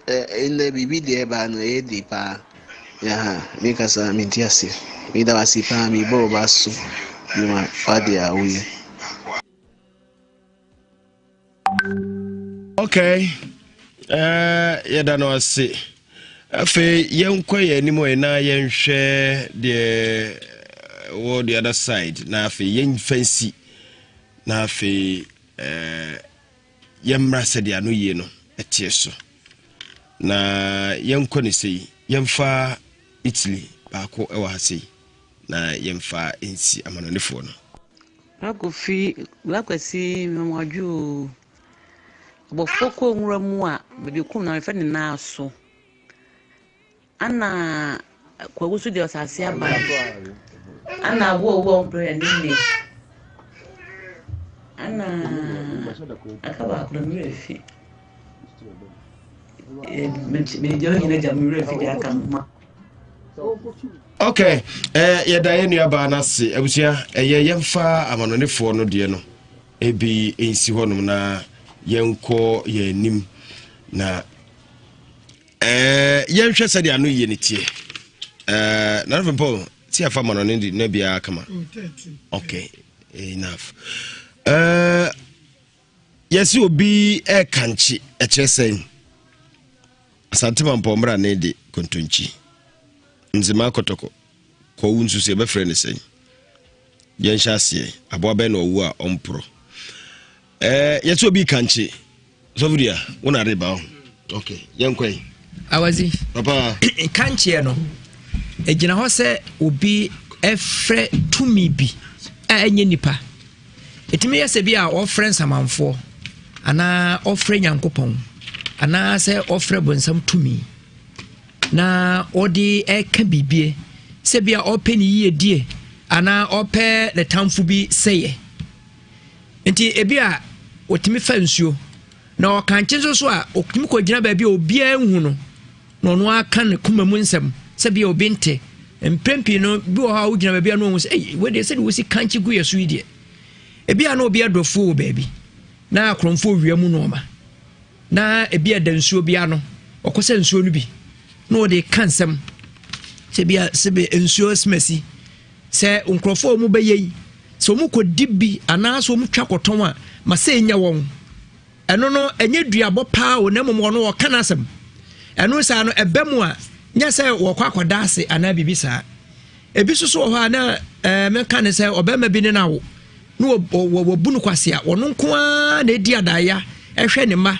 ene bibi de ba no edi pa ya mikasa mintiasi mida wasipa mi bo basu yuma fadi awi. Okay, yada no ase afe yenkwa ye animo na yenhwe the the other side na afe yenfansi na afe yemra se dia no ye no etie so na yenkwa ne sei yemfa Italy baako ewa hase na yemfa ensi amanonefo no Akwasi memwaju bofoko nwura mu a bebe kum na fe ne na so ana kwagusu de osase aba ana wo brand ni ana akaba akromi refi me jo nyina jamu refi de akama. Okay, yeda yenu aba na se abusia yemfa amanonefo no de no ebi ensi honum na yɛnkɔ yɛnim na yɛnhwɛ sɛ de ano yɛ ne tie na Paul ti afa ma no ne na bia kama okay enough yes obi kanchi ɛkyerɛ sɛn asantema mpɔmra ne de kontonchi nzima kotoko ko wunsu se be frɛ ne sɛn yɛnhyɛ aseɛ aboa bɛ na owu a ɔmpro yes obi kanchi sovudia wona reba okay yɛnkɔi awazi papa kanchi no egyina hɔ sɛ obi ɛfrɛ tumi bi a enye nipa etimi yɛ sɛ bi a ɔfrɛ nsamanfoɔ ana ɔfrɛ nyankopɔn ana sɛ ɔfrɛ bonsam tumi na ɔde ɛka bibie sɛ bi a ɔpɛ ne yie die ana ɔpɛ ne tamfo bi sɛyɛ nti ebi a otimi fa nsuo na ɔkanche so a otimi kɔ gyina baabi a obiara hu no na ɔno aka ne kuma mu nsɛm sɛ bi a obi nte mpempi no bi wɔ ha wo gyina baabi a no hu sɛ ei we de sɛ de wo si kanche gu yɛ so yi de ebi a na obi adɔfo wo baabi na akromfo wia mu no ma na ebi a dansuo bia no ɔkɔsɛ nsuo no bi na ɔde kansɛm sɛ bia sebe nsuo smasi sɛ nkrofo mu bɛyɛ sɛ mu kɔdi bi ana so mu twa kɔtɔn a ma sɛ nya wɔn ɛno no ɛnyɛ duabɔ paa wo na mmom no wɔka na asɛm ɛno saa no ɛbɛ mu a nya sɛ wɔkɔ akɔda ase ana bibi saa ebi soso wɔ hɔ na mɛka ne sɛ ɔbɛma bi ne na wo no wɔbu no kwase a wɔno nko a na edi adaya ɛhwɛ ne ma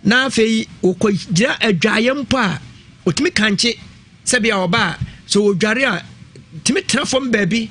na afei wɔkɔgyina adwaeɛ mpo a otumi kanche sɛ bia ɔba so wɔdware a tumi tena fam baabi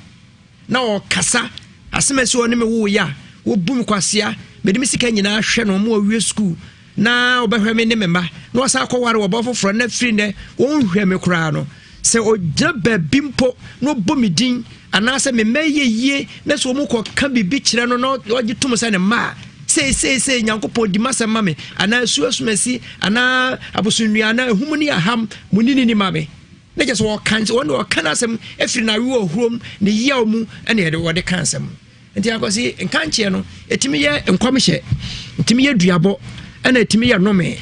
na ɔkasa asɛmɛsi wɔ ne me wo ya wɔbu me kwase a mede me sika nyinaa hwɛ no mo awie school na ɔbɛhwɛ me ne me ma na ɔsa akɔware wɔbɔ foforɔ na firi nɛ wɔnhwɛ me koraa no sɛ ɔgyina baabi mpo na ɔbɔ me din anaasɛ me mɛyɛ yie na sɛ ɔmu kɔka biribi kyerɛ no na ɔgye tom sɛ ne ma sei nyankopɔn di masɛm ma me anaa suasumasi anaa abosonnua anaa ahum ne aham mu ni ma me na kyɛ sɛ wɔka no asɛm afiri no awe wɔ hurom ne yaw mu ɛne wɔde ka asɛm nti akɔsi nkankyeɛ no ɛtumi yɛ nkɔmhyɛ ɛtumi yɛ duabɔ ɛna ɛtumi yɛ nome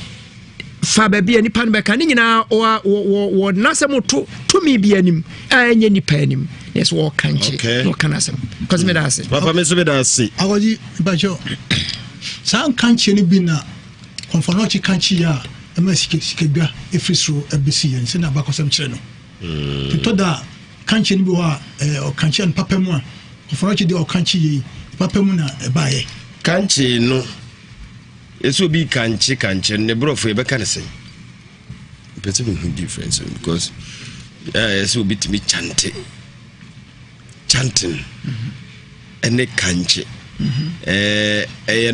fa baabi a nipa no bɛka ne nyinaa wɔ nasɛm to tumi bi anim a ɛnyɛ nipa anim na ɛsɛ wɔka nkye na ɔka nasɛm kɔsi meda ase papa me so meda ase awɔgye bakyɛ saa nkankyɛ no bi na kɔmfɔnɔkye kankye a ɛma sikadwa ɛfiri soro ɛbɛsi yɛn sɛ na abakɔsɛm kyerɛ no totɔ da kankyɛ no bi hɔ a ɔkankyɛ no papa mu a kɔmfɔnɔkye deɛ ɔkankye yɛ papa mu na ɛbaeɛ kankye no eso bi kanche ne brofo e beka ne sen pete me hu difference because eso bi timi chanting ene kanche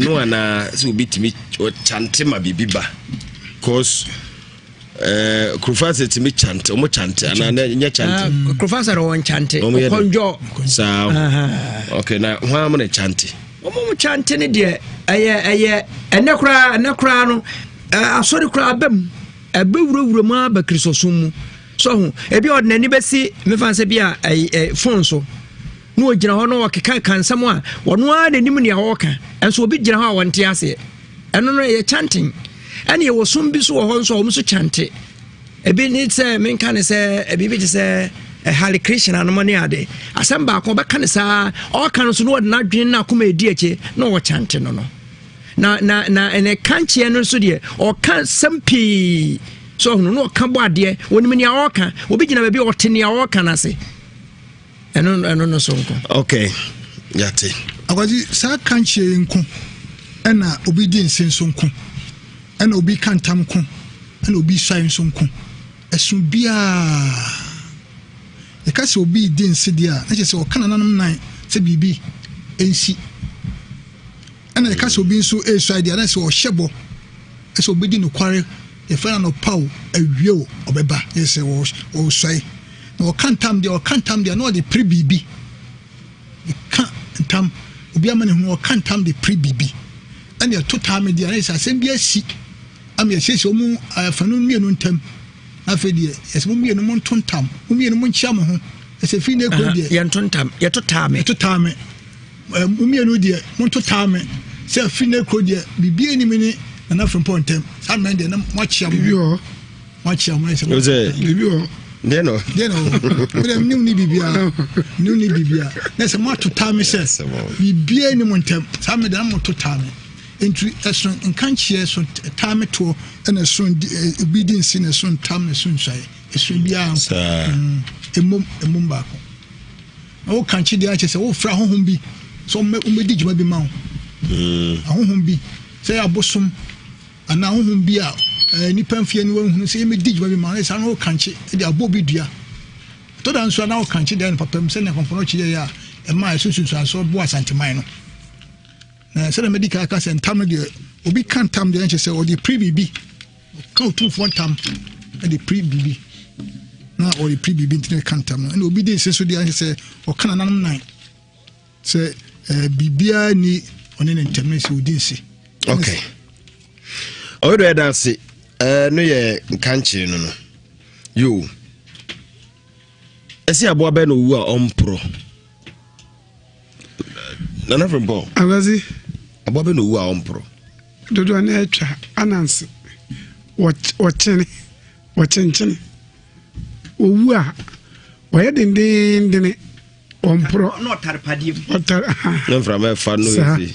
no ana so bi timi chante ma bibiba because krufasa timi chante omo chante ana nya chante krufasa ro chante konjo sa okay na ho am na chante omo chante ne de ɛyɛ ɛnɛkura no asɔre kura abam ɛbɛwurawura mu aba kristosom mu so ho ebi ɔdnani bɛsi mefa sɛ bi a phone so no ogyina hɔ no wɔkeka kansɛm a wɔno a nanim ne wɔka ɛnso obi gyina hɔ a wɔnte ase ɛno no yɛ chanting ɛne yɛwɔ som bi so wɔ hɔ nso a wɔn so chante ebi ne sɛ menka ne sɛ ebi bi te sɛ Hare Krishna no money ade asɛm baako bɛka ne saa ɔka no so no wɔde n'adwene na akoma edi akyi na wɔ chante no na ene kankyɛ no so deɛ ɔka sɛmpi so hono no ɔka bɔ adeɛ wɔnim ne ɔka obi gyina baabi ɔte ne ɔka na se ɛno no so nko okay yate agwaji saa kankyɛ nko ɛna obi di nsen so nko ɛna obi kantam nko ɛna obi swan nso nko ɛso biaa yɛkasɛ obi di nsidi a na kyerɛ sɛ ɔka nanom nan sɛ biribi ɛnsi ɛna yɛkasɛ obi nso ɛsua deɛ na sɛ ɔhyɛ bɔ ɛsɛ obi di nokware yɛfrɛ no paw awie o ɔbɛba yɛ sɛ ɔsuae na ɔka ntam deɛ na ɔde pere biribi ɛka ntam obi ama ne ho ɔka ntam de pere biribi ɛna yɛto taa me deɛ na yɛ sɛ asɛm bi asi ama yɛsiesie ɔmu afanu mmienu ntam afei deɛ yɛsɛ mo mmienu mo nto ntam mo mmienu mo nkyia mo ho ɛsɛ fi na ɛkɔ deɛ yɛnto ntam yɛto taa me mo mmienu deɛ mo nto taa me sɛ fine ko deɛ bibie ni mini na from point tem sa men de na moachia mo moachia mo sɛ bibio deno ni bibia na sɛ mo atota me sɛ bibie ni mo ntem sa men de na mo tota me entry ɛso nkanchie so time to ɛna so obedience na so tam na so nsai ɛso bia emom ba ko o kanchi de ache sɛ wo fra honhom bi so di djuma bi ma wo honhom bi sɛ abosom ana honhom bi a nipa mfie ni wo hunu sɛ me di djuma bi ma wo sɛ no kanchi de abo bi dua to dan so na wo kanchi de papam sɛ ne konfono chi ya ɛma ɛsusu so bo asanteman no na sɛ medical aka sɛ ntam de obi kan tam de nche sɛ o de pre bibi kan tu fon tam de pre bibi na o de pre bibi ntina kan tam na obi de sɛ so de nche sɛ o kan nanam nan sɛ bibia ni one ne ntam sɛ odi nsi okay o do da se no ye nkanche no yo esi abo abe no wu a ompro nana from ball Akwasi abo be no wu a ompro dodo na etwa ananse wɔkyene owu a wɔyɛ dendendene ɔmpro no tarpadim no from a fan no see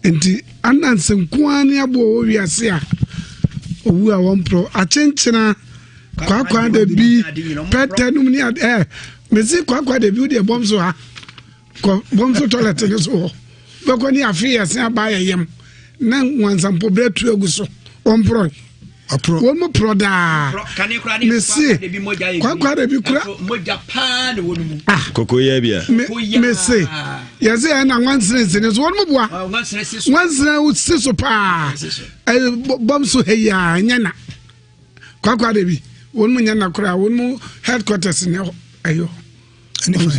enti ananse nkoani abo wiase a owu a wɔmpro akyenkyena kwakwa da bi petanum ni mesi kwakwa da bi de bomso ha ko bomso toilet ne so beko ni afia se aba yem na wansampo bretu aguso ompro apro wo pro da mesi kwakwa da bi kura moja pa ne wonu kokoye bia mesi yeze na wansense ne so wo boa wansense utsi so pa bomso heya nyana kwakwa da bi wonu nyana kura wonu headquarters ne ayo ani fa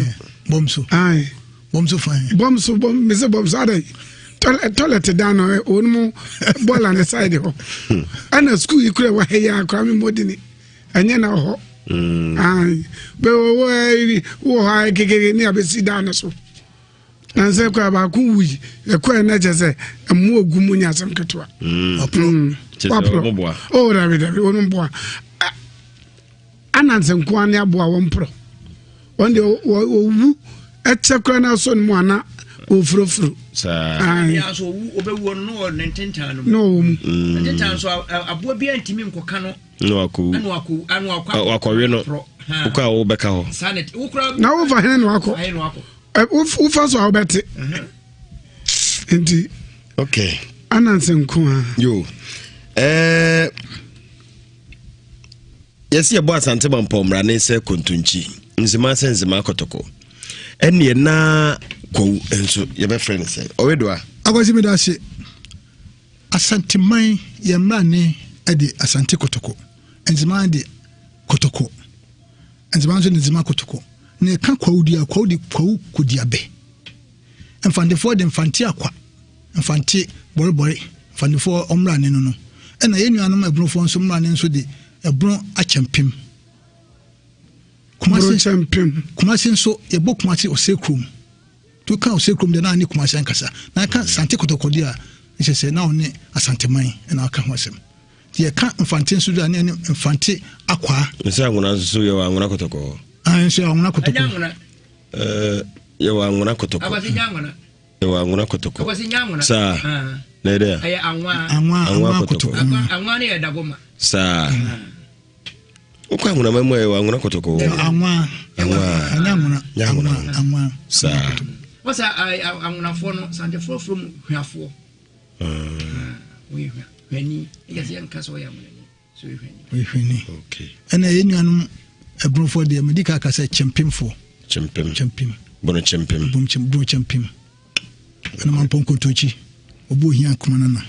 bomso ai bomso fa bomso mesi bomso adai toilet down wonu ball on the side ho ana school ikure wa heya akra mi modini anya na ho ai be wo ha kekeke ni abesi down so na se kwa ba ku wi e kwa na je se amu ogumu nya asem ketwa apro o David wonu boa ananse nko ne aboa wo mpro onde owu echekra na so mu ana ofurofuru ya so obewu no nententan no nententan so aboa bi antimi nkoka no anu akɔwe no ukwa wo beka ho sanet ukra na wo fa hene no akɔ wo fa so awbete enti okay ananse nko yo yesi ebo asante bampomra ne se kontunchi nzima se nzima kotoko ene na ko enso ye be friend say owedoa Akwasi me da se asante man ye mra ne ade asante kotoko nzima de kotoko nzima so nzima kotoko ne ka kwawudi kodi abe mfande for dem fanti akwa mfante borebore mfande for omra ne no ena ye nuanom ebronfo nso mra ne nso de ebron achempim kumasi nso yebo kumasi osekrum to kan osekrum de na ani kumasi ankasa na kan sante kotokodi a se na one asante man na aka ho asem ye kan mfante nso de ani mfante akwa nse anguna nso ye wa anguna kotoko nse anguna kotoko ye wa anguna kotoko Akwasi nyanguna ye wa anguna kotoko Akwasi nyanguna sa na ide aya anwa kotoko anwa ne dagoma sa ukwa nguna mamwe wa nguna kotoko anwa sa wasa anguna fo no sante fo from hwafo we hwani yesi yankaso ya munani so hwani okay ena yenuanum ebronfo de medical ka say chempimfo chempim bono chempim bom chempim ana mampon kontochi obo hia komana na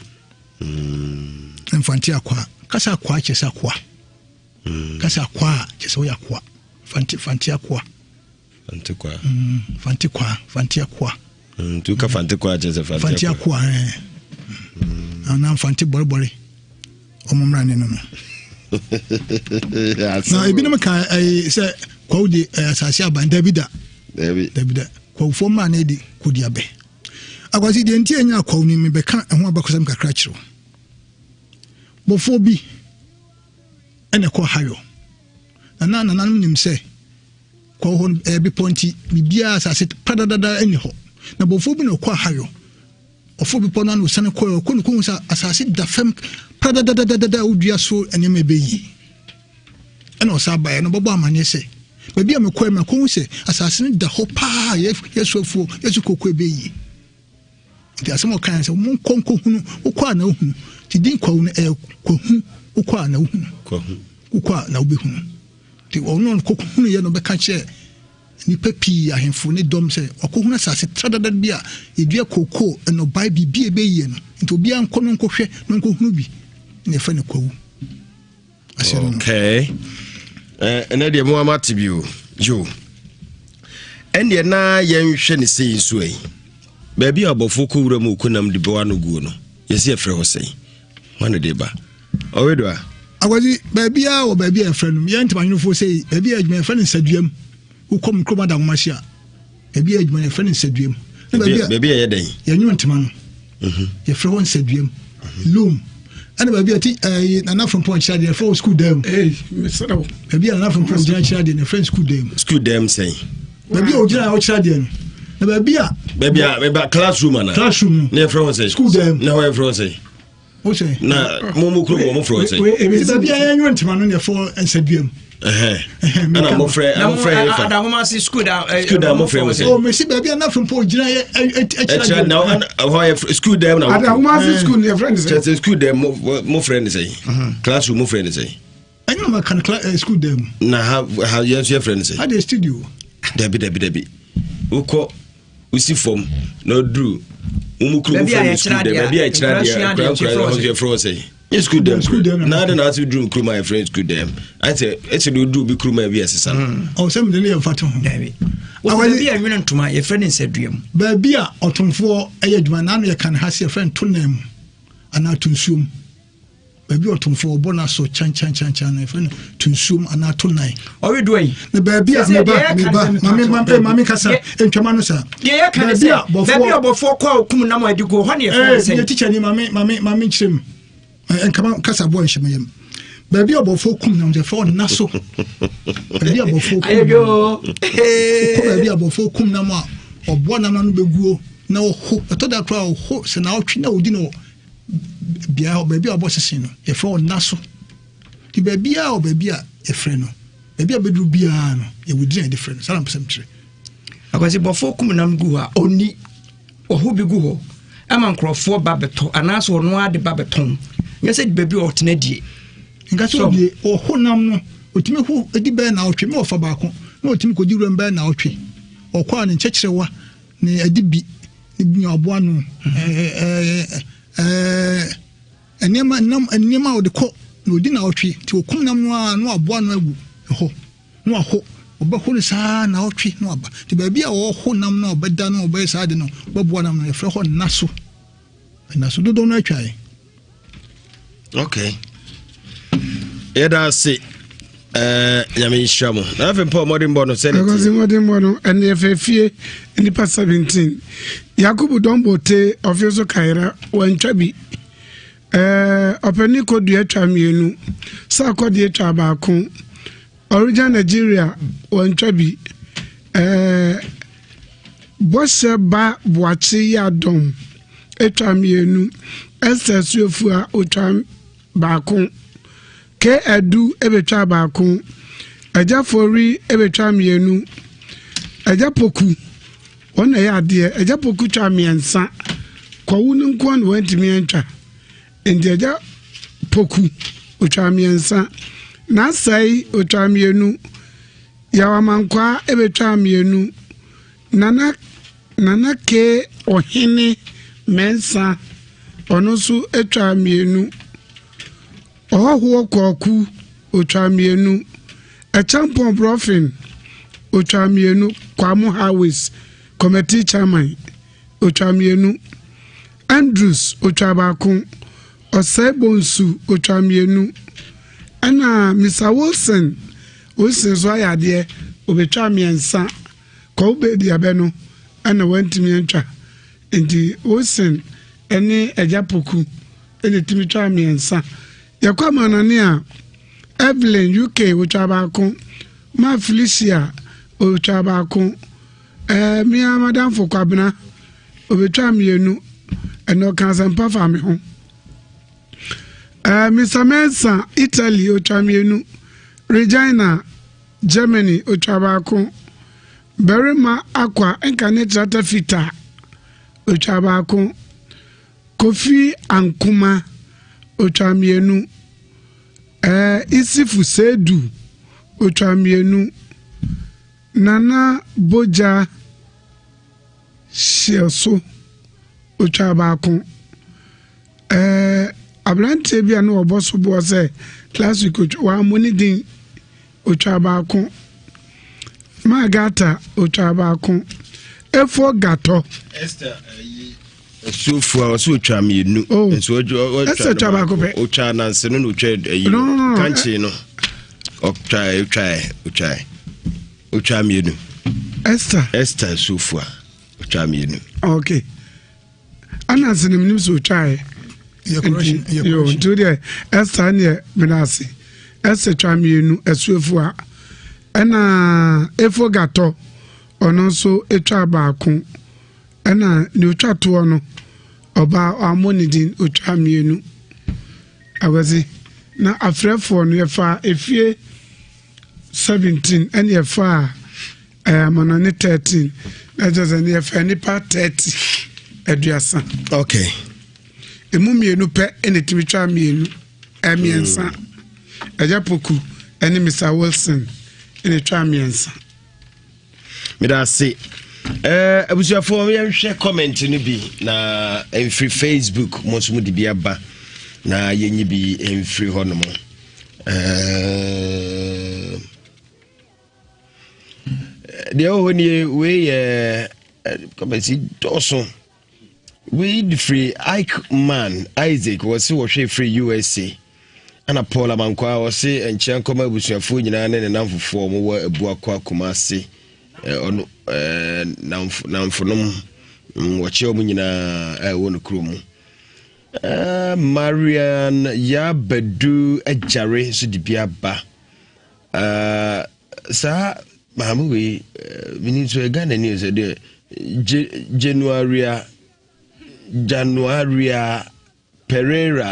mfanti akwa kasa akwa chesa akwa kasa akwa chesa oya akwa fanti akwa fanti akwa tu ka fanti kwa chesa fanti akwa ana mfanti borebore omumra ne no na ebinum ka say kwawdi asase aban Davida kwa foma na di kodi abe Akwasi de ntie nya kwa ni me beka ho abakosam kakra kiro bofo bi ene ko hayo na nim se kwa ho bi ponti bibia asase padadada eni ho na bofo bi no kwa hayo ofo bi pona no sane ko no sa asase da fam padadada udua so ene mebeyi ene o sa ba no bobo amanye se baby am ko me ko se asase no da ho pa yesuafo yesu kokko ebeyi ti asemo kan se mun konko hunu ukwa na hunu ti din kwa hunu kwa hunu ukwa na hunu ukwa na ubehunu ti ono kokko hunu ye no be ka che ni papi ahemfo ne dom se okohunu asase tradada bia edua kokko no bai bibi ebeyi no nti obi an kono nkohwe no nkohunu bi ne fa ne kwawu okay ene de mo amati bi o yo ene na yenhwe ne sei so ai baby abofo ko wura mu kunam de bewa no guo no yesi efre ho sei wane de ba owedo a Akwasi baby a wo baby efre no ye ntima nwofo sei baby adwuma efre ne saduam ukom kroma da ngomahia baby adwuma efre ne saduam baby ye den ye nyu ntima no ye efre ho saduam loom ana baby ati na from point chade for school dem mesado baby na from point chade na friend school dem say baby o jira o chade no na baby classroom na na from say school dem na where from say o say na mo kro mo from say baby ayanyu ntima no ne for ensaduam ana mo frɛ ada homa si school da mo frɛ say o me si baby na from point jira e na how school dem na ada homa si school ne friend say school dem mo friend say classroom mo friend say anya ma kan school dem na how yes your friend say at the studio debi uko usi form no drew umukuru from school dem baby I try there from say yes school dem na na to drew crew my friends school dem I say it's do be crew my be asesa o sem de le fato baby o baby a nwene ntoma your friend said duam baby a otomfo eyadwuma na no ye kan ha se friend to nam ana tunsuom baby otomfo obona so chan na friend tunsuom ana to nai o we do yi na baby a mami kasa entwama no sa baby obofo kwa okum na mo adigo ho ne your friend say teacher ni mami chirem enkama kasa boy hyemayem baby obofo kum na je for naso baby obofo ayo baby obofo kum na ma obo na no beguo na oho etoda kra oho se na otwe na odi no bia baby obosese no ye for naso ti baby a e frɛ no baby a bedru bia no ye wodi na different salam pesem tire Akwasi bofo kum na mgu ha oni oho bi gu ho ama nkrofo ba beto anaso ono ade ba beton nyese baby otena die ngaso die ohonam no otimi ho edi be na otwe me ofa baako na otimi kodi rum be na otwe okwa ne nkyekyerewa ne edi bi ne bi aboa no enema odi ko na odi na otwe ti okum nam no aboa no agu ho no aho obaho ne saa na otwe no aba ti baby a ho nam no obeda no oba saa de no baboa nam no efre ho naso dodo no atwae. Okay. Eda se nyame shamo. Na fe mpo modern bono senate. Because modern bono and FFA in the 17. Yakubu Dombote officer Kaira wantwa bi. Openi ko dua twa mienu. Sa ko de twa baako. Original Nigeria wantwa bi. Bose ba boachi ya dom. Etwa mienu. Esesuofu a otwa baako ke edu ebetwa baako ajafori ebetwa mienu ajapoku ona ya ade ajapoku twa miensa kwawu nko na wantimi entwa ende ajapoku otwa miensa na sai otwa mienu yawamankwa ebetwa mienu nana ke ohene mensa onosu etwa mienu oho kwaku otwa mienu echampon brofin otwa mienu kwamu highways committee chairman otwa mienu Andrews otwa baako osebonsu otwa mienu ana Mr Wilson so ayade obetwa miensa ko obedi abeno ana wantimi entwa nti wosen ene ejapoku ene timitwa miensa yakwa manane a Evelyn UK wotwa baako ma Felicia wotwa baako mia madam Fokwabena obetwa mienu eno kansempa fa me ho Mr. Mensa Italy wotwa mienu Regina Germany wotwa baako Berima Akwa Enkanetrata Fita wotwa baako Kofi Ankuma wotwa mienu Isifu Sedu wotwa mienu Nana Boja Shelso wotwa baako Abrante bia no oboso bo se classic wa moni din wotwa baako Magata wotwa baako Efo Gato Esther Sufu also wotwa mienu nso Esther wotwa baako pe wotwa nanse no wotwa kanchi no wotwa mienu Esther Sufu wotwa mienu okay ananse no minim so wotwa yo today Esther ne menase Esther wotwa mienu Esufu a ena Efo Gato ono so etwa baako ena ne otwa to no oba amonidin otwa mienu awezi na afrefo no yefa efie 17 ene yefa manane 13 na jose ne yefa nipa 30 eduasa okay emu mienu pe ene timitwa mienu emiensa ajapoku ene Mr. Wilson ene twa miensa Midasi abusuafo me nhwe comment no bi na free Facebook mo so di bi aba na yenyi bi free ho no mo de ohoni we komasi doso we the free Ike man Isaac was wo hwe free USA ana Paul Amankwa wo se enche nkoma abusuafo nyina ne namfofo mo wa abu akwa Kumasi ono namfonom wache omu nyina wonu krumu Marian Yabedu Ejare so di biaba sa mahamu we mini so Ghana news de January Pereira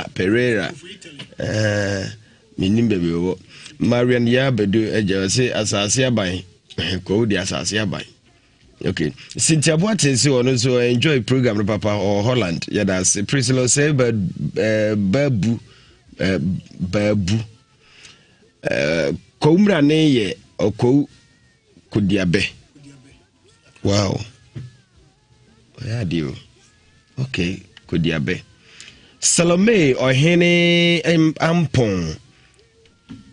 minim bebe wo Marian Yabedu Ejare se asase aban ko di asase aban okay Cynthia Boateng say ono so enjoy program no papa or Holland yeah that's Priscilla say babu ko mra ne ye oko kudiabe wow yeah dio okay kudiabe Salome ohene ampon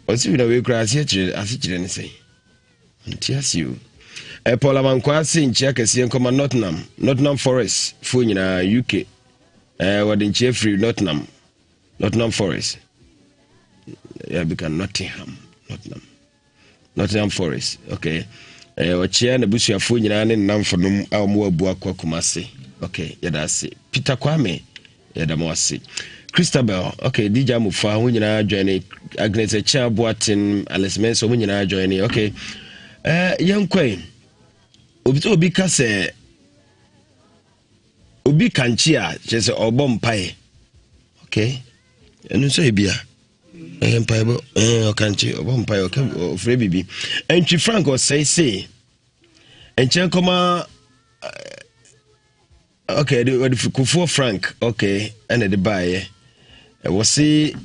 osi na we kra asichire ne say ntiasio Paul Amankwa se Nhyira nkoma Nottingham Forest fo nyina UK wade Nhyira free Nottingham Forest yeah because Nottingham Forest okay wachia na busuafo nyina ne namfonom a mo abu akwa Kumasi okay yeah that's it Peter Kwame yeah da mo ase Christabel okay DJ Mufa ho nyina join Agnes Echa Boatin Alice Menso ho nyina join okay yankwen obi ka se obi kanchi a chese obo mpae okay enu so ebia mpae bo kanchi obo mpae okay free bibi entry Frank o say enchen koma okay the Kufuor Frank okay and the buy we see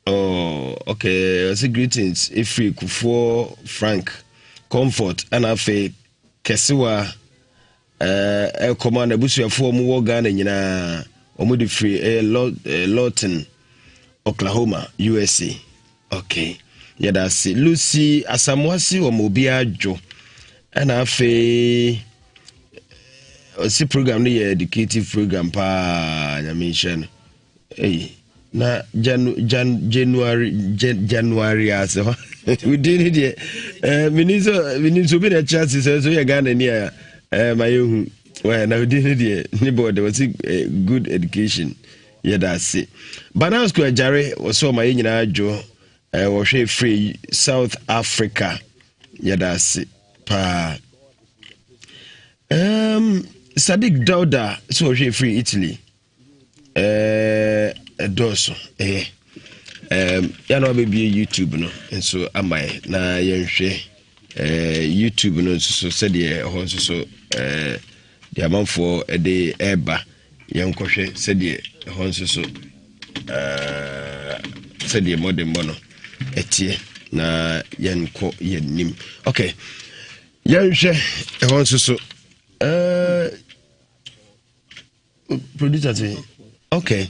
oh okay say greetings Ifri Kufuor Frank comfort and afa Kesiwa command abusuafo mu wo Ghana nyina omu di free Lawton Oklahoma USA okay yeah that's it Lucy Asamoasi omu bi adwo and afa si program no ye educative program pa nyamisha na January as We did it. Miniso be a chance so you Ghana near my own. Well, now did it. There was a good education. Yeah, that's it. But now Square Jerry was so my Indian Joe was free South Africa. Yeah, that's it. Pa. Sadiq Dauda so free Italy. Doso. Ya no be YouTube no nso amai na yenhwe YouTube no so said ye ho so the amanfo de eba yenkohwe said ye ho so said ye modern mono etie na yenko yenim. Okay, yenhwe ho so producer. Okay.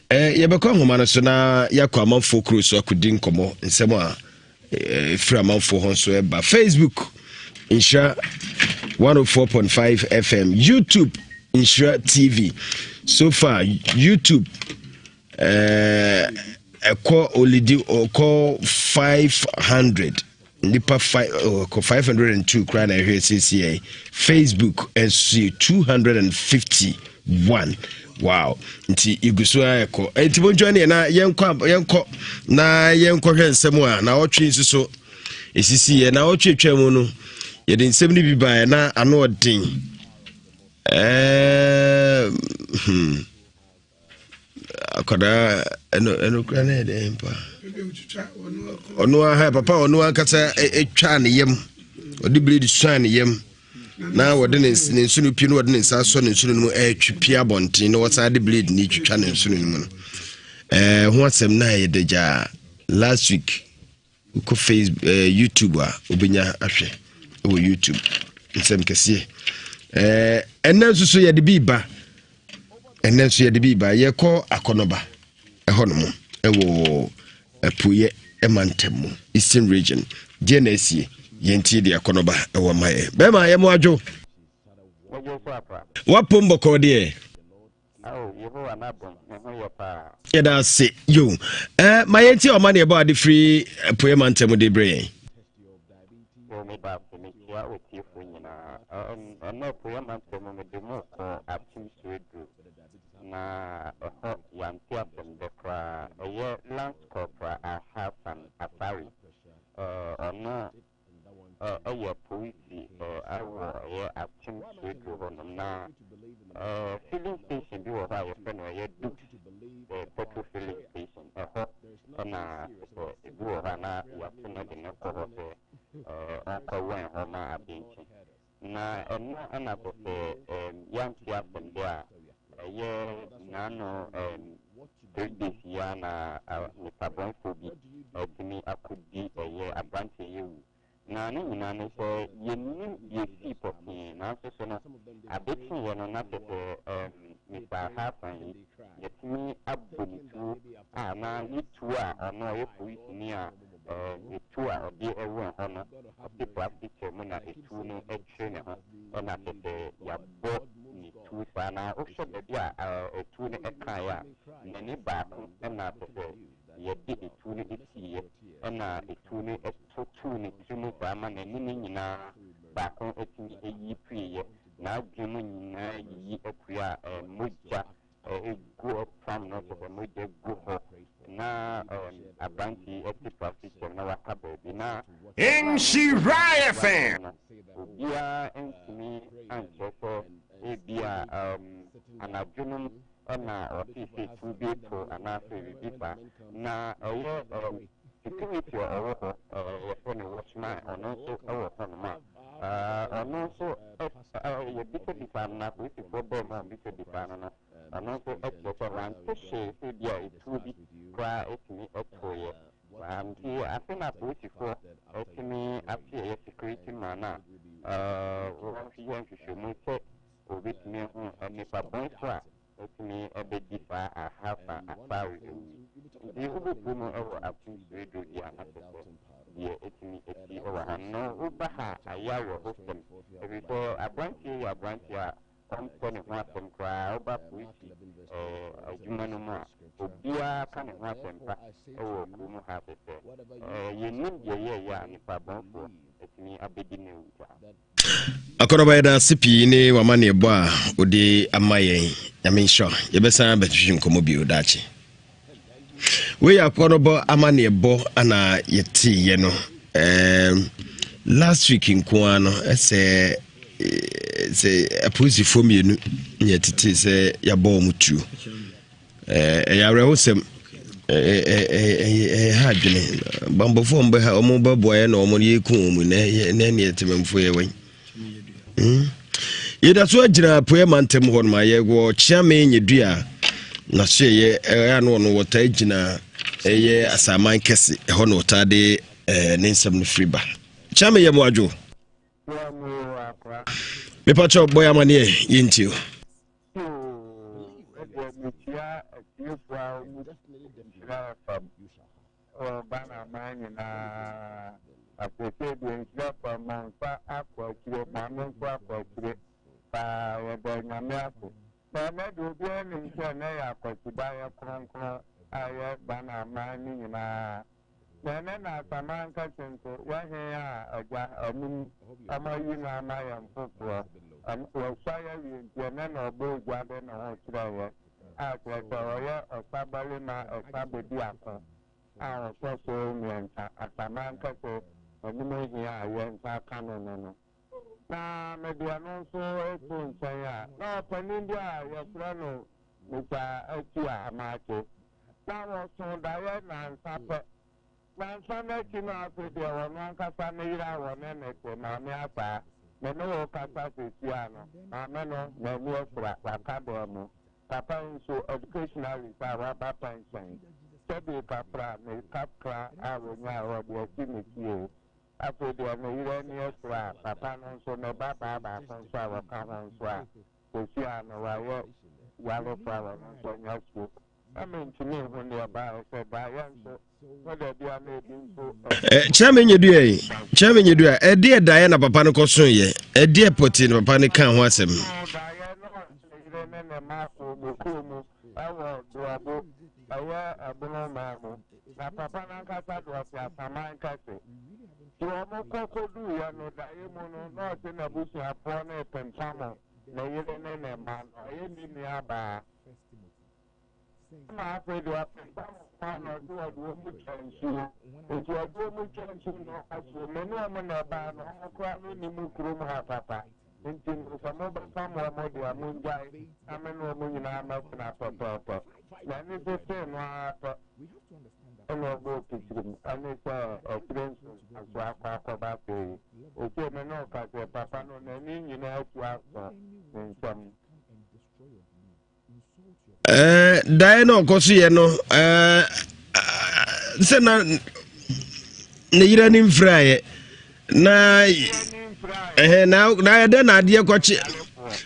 Yɛbɛkɔ nhoma no so na yɛakɔ amanfo kuro so akɔdi nkɔmmɔ nsɛm a firi amanfo ho so ɛba Facebook Nhyira 104.5 FM, YouTube Nhyira TV. So far YouTube ɛkɔ olidi ɔkɔ 500 nipa 502 kra na ɛhwɛ CCA. Facebook ɛnso 251. Wow, nti iguso ayeko enti bonjo na yenko na yenko hwe nsem a na otwe nsuso esisi ye na otwe twam no ye de nsem ni biba na ano odin akoda eno kra na de empa ono ha papa ono akata etwa ne yem odi bleed swan ne yem na wode ne nsunu pie no wode ne nsa so ne nsunu no atwipia bonten no wasa de blade ni twitwa ne nsunu no mu ho asem na ye deja last week ko Facebook YouTube a obenya ahwe o YouTube Nsemkese enanso so ye de biba enanso ye de biba ye ko akonoba ehonom ewo apuye emantemu Eastern region GNSC yenti de akonoba ewo maye bema ye mo adwo wapombo ko de yeah, that's it. You my yenti o mani about the free poema ntemu de bre na yanti apende kwa Lance Corporal Ahafan Afari ono polisi awo action studio na filling station bi wo ha wo fe no Duke petrol filling station na bi wo ha na ya funa de na ko ho akwa ho na abinchi na ana ko yanti apende a nano this year na Mr. Bonfobi tumi akudi abranche yewu na no nyina no so yenim yesi popi na so no abeti ye no na Mr. Hafan yetumi abonitu na yitu a ono ye police ni a yitu a odi ewo ho no obi plastic mu na etu no etwe ne ho ona yabo ni tu sana o so be dia etu ne ekan ya nani ba ko na ye di etu ne etiye ona etu ne etu ne timu ba ma na ni nyina ba ko etumi eyi priye na adwemu nyina yi akuya moja go from no so moja go ho na abanti eti traffic na wakaba bi na Nhyira FM ya entimi anchefo ebia anadwunum na ofisi tubeto anafe bipa na security or phone watchman or no so our phone and also you beat the fan up with the problem and beat the fan and also up the around to say it will be cry at me up for you. And here I think I put it for me up here security man. What you want to show me or with me and if I don't try. Me a bit deeper, I have a power. The other woman over a piece of radio, the it's over. No, Ubaha, a yawa hostel. Before a branch here, ɔmpɛ ne ho asɛm koraa woba polisi adwuma no mu a obiara ka ne ho asɛmpa wɔ kurom ha pɛpɛ yɛnim deɛ yɛyɛ a nnipadɔmfoɔ atumi abɛdi no awu saa akɔrɔba yɛda se pii ne wamane ɛbɔ a wode ama yɛn nyame nhyɛ yɛbɛsan bɛtwehwe nkɔmmɔ bio daakye wei akɔrɔbɔ amane ɛbɔ ana yɛteeɛ no last week nkoa no ɛsɛ apolisifoɔ mmienu nyɛ tete sɛ yɛabɔ wɔ mu tuo ɛyɛ awerɛhosɛm ha adwene bambɔfoɔ mbɛha ɔmo bɛboaeɛ na ɔmo yɛku wɔ mu na ɛneɛ temamfoɔ yɛwɔn yɛda so agyina poɛ mantam hɔ no ma yɛwɔ kyeame nyɛdua na so ɛyɛ no ɔno wɔtaa gyina ɛyɛ asaman kɛse ɛhɔ na wɔtaa de ne nsɛm no firi ba kyeame yɛ mo adwo mepakyɛ bɔ yɛ amaneɛ yɛntio Nene na Samanka Cento, Yahya, Amayu Namayan Fuqua, and was fire with Yemen or Bull Garden or Australia, as was or Sabalima or Sabodiaka. Our social men at Samanka, and you may hear I went back canon. Now, maybe I'm also a soon say, no, Penindia, your friend, Mr. Etia Marco. Now, also Diana and Sapper. Nansana kina afidi wana kasa nira wana nete na miapa meno kasa sisiano na meno meno fra wakabo mo papa nso educationally sa waba pension sebi kapra me kapra awonya awodi akimikie afidi na ire ni fra papa nso ne baba ba nso awaka nso sisiano wayo walo fra nso nyasko amentini hu ne ba se ba yanso Chame nyedua edi dae na papa no koso ye edi poti na papa ne kan ho asem na papa na nkasa do afia saman kase ti omo kokodu ya no dae mu no no se na busu apo na pempamo na yele ne ma no ye ni aba ma afre do no do do mu chansu o do mu chansu no aso me no mo na ba no akwa no ni mu kuro mu ha papa nti so mo ba famo mo de amunjai ameno mo nyina ma na papa na ni so se no ato no go to ani so experience aso akwa ba pe o se me no ka se papa no na ni nyina atu aso nsam dae no koso ye no se na ne yira ni mfraye na na ede na ade koche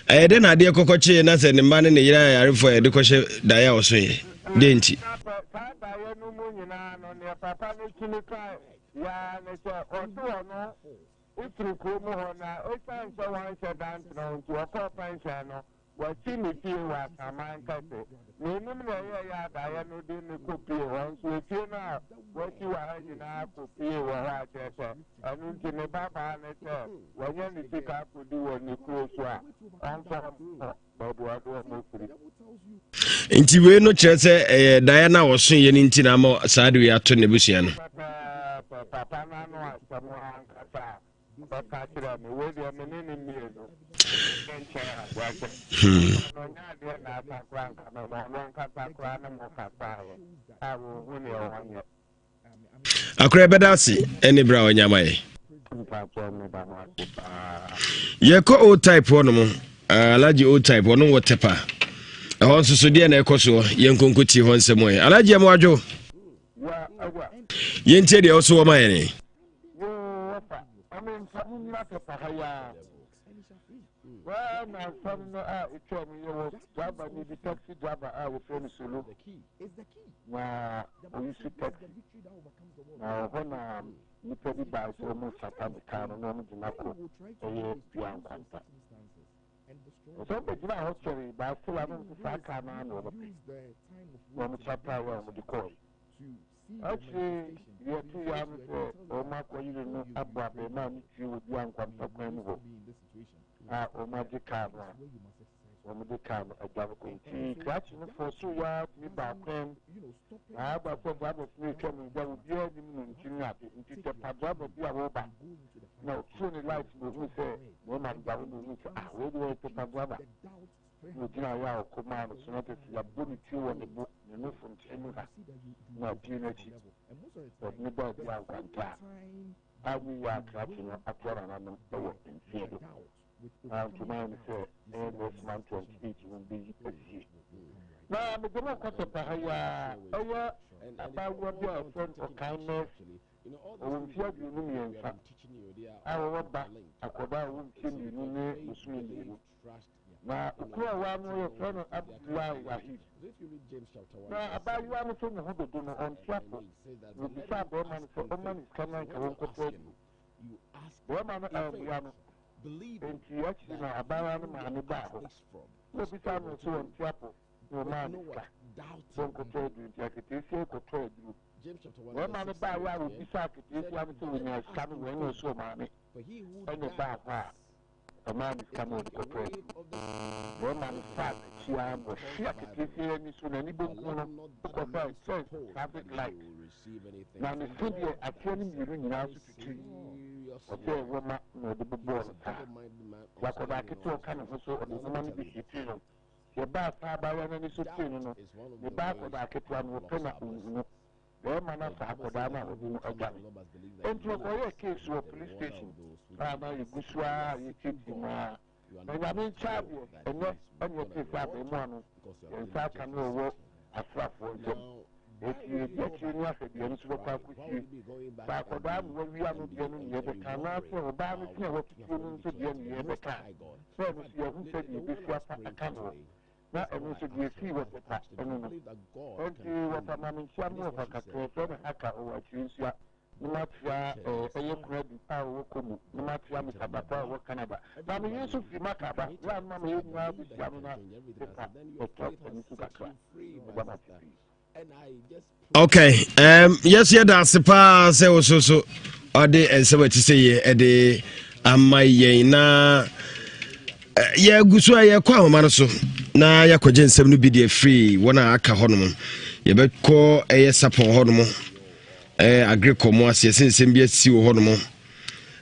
ede na ade kokoche na se ne ma ne yira yarefo ede koche dae a oso ye denti papa no chinika ya ne so odo no utru ko mo na o san so wan se dan no to ko pension no wa ti mi ti wa Samanka so no nim na ya da ya no de ni ko pi won so ti na wa ti wa ha ni na ko pi wa ha je so anu ti ne baba ne so wa nya ni ti ka ko du wo ni ko so a on so babu ado mo kuri nti we no kire se Diana wo so ye ni nti na ma saade we ato ne busua no papa na no asamo ankasa papa kira me we de me ni mi no akra bedasi eni bra onyamaye ye ko old type wono mo alaji old type wono wotepa ehon susu de na ekoso ye nkonkoti ho nsemo ye alaji am wadwo ye ntie de oso wo maye ni well, my son, it's driver, the taxi driver, I will phone solo. Wow, we should taxi. Now, when you probably buy so much at the car, and I'm going to young So but you know actually but still I don't say can na no one chapter one with the call. Actually you are too young to o ma ko you no abba be na ni ti wo di ankwam takwan wo. Ah o ma di ka na. O ma di ka na agba ko ti catch no for so ya mi ba kwen. Ah ba ko ba bo free come in there bi o ni mu nti na be nti te pa ba bi a wo ba. No so ni life no who say no ma ba wo ni ah wo do to pa ba. No gina ya ko ma no so na te ya bo ni ti wo ni bo ni no fun ti mu ha. Na bi na chi. But ni ba bi an kwanta. Awi ya catch no akwara na no wo nti do. To my say, this month 28 will be a year. Now, I'm going to cut up about what you are friend for kindness. I will fear you, Numian. I will walk back. I could buy one king, you know, Muslim. Now, one way of friend of Abdullah Wahid. Now, about you, I'm saying, who do not on chapel. You decide, woman, for a man is coming, I won't persuade you. Woman, and she actually now about my battle. No, besides, so on chapel, no man, don't control you, Jacket, they say control you. One man about why would be sacked if you have to win your coming when you so money. And about her, a man is coming to control you. One man is fat, she am a ship if you hear me soon, any book will not sense, traffic light. Now, the studio, I tell him you ring out to treat. Okay, woman, no, the board. What could I get to a kind of so on the money be hitting? Your bath, how about any so thin? The bath of I get one will come up. The man of Hakodama will do a gun. And to a case to a police station. Father, you Guswa, you keep him. And I mean, child, and not on your place out in one. In fact, I know what a flap for them. If you get you know the young swap with you, back or down when we are not getting the other cannot or down what you to the end of the time. So, you said you be swap a canoe. Now, and we should see what the past. And you what a man in some of a cafe, hacker or a choose ya. No matter a credit power, no matter Mr. Bata or Canada. Now, the use of the Macaba, one mamma, you now be Yamina, the top and Suka. Okay, yes, yeah, that's the pass. So, are they and so what you say? Ede amaye na ya gusua ya kwa manaso na ya kwaje nsem no bi de free wona aka honom ye be ko sapon honom agrikomo ase sensem bi asi wo honom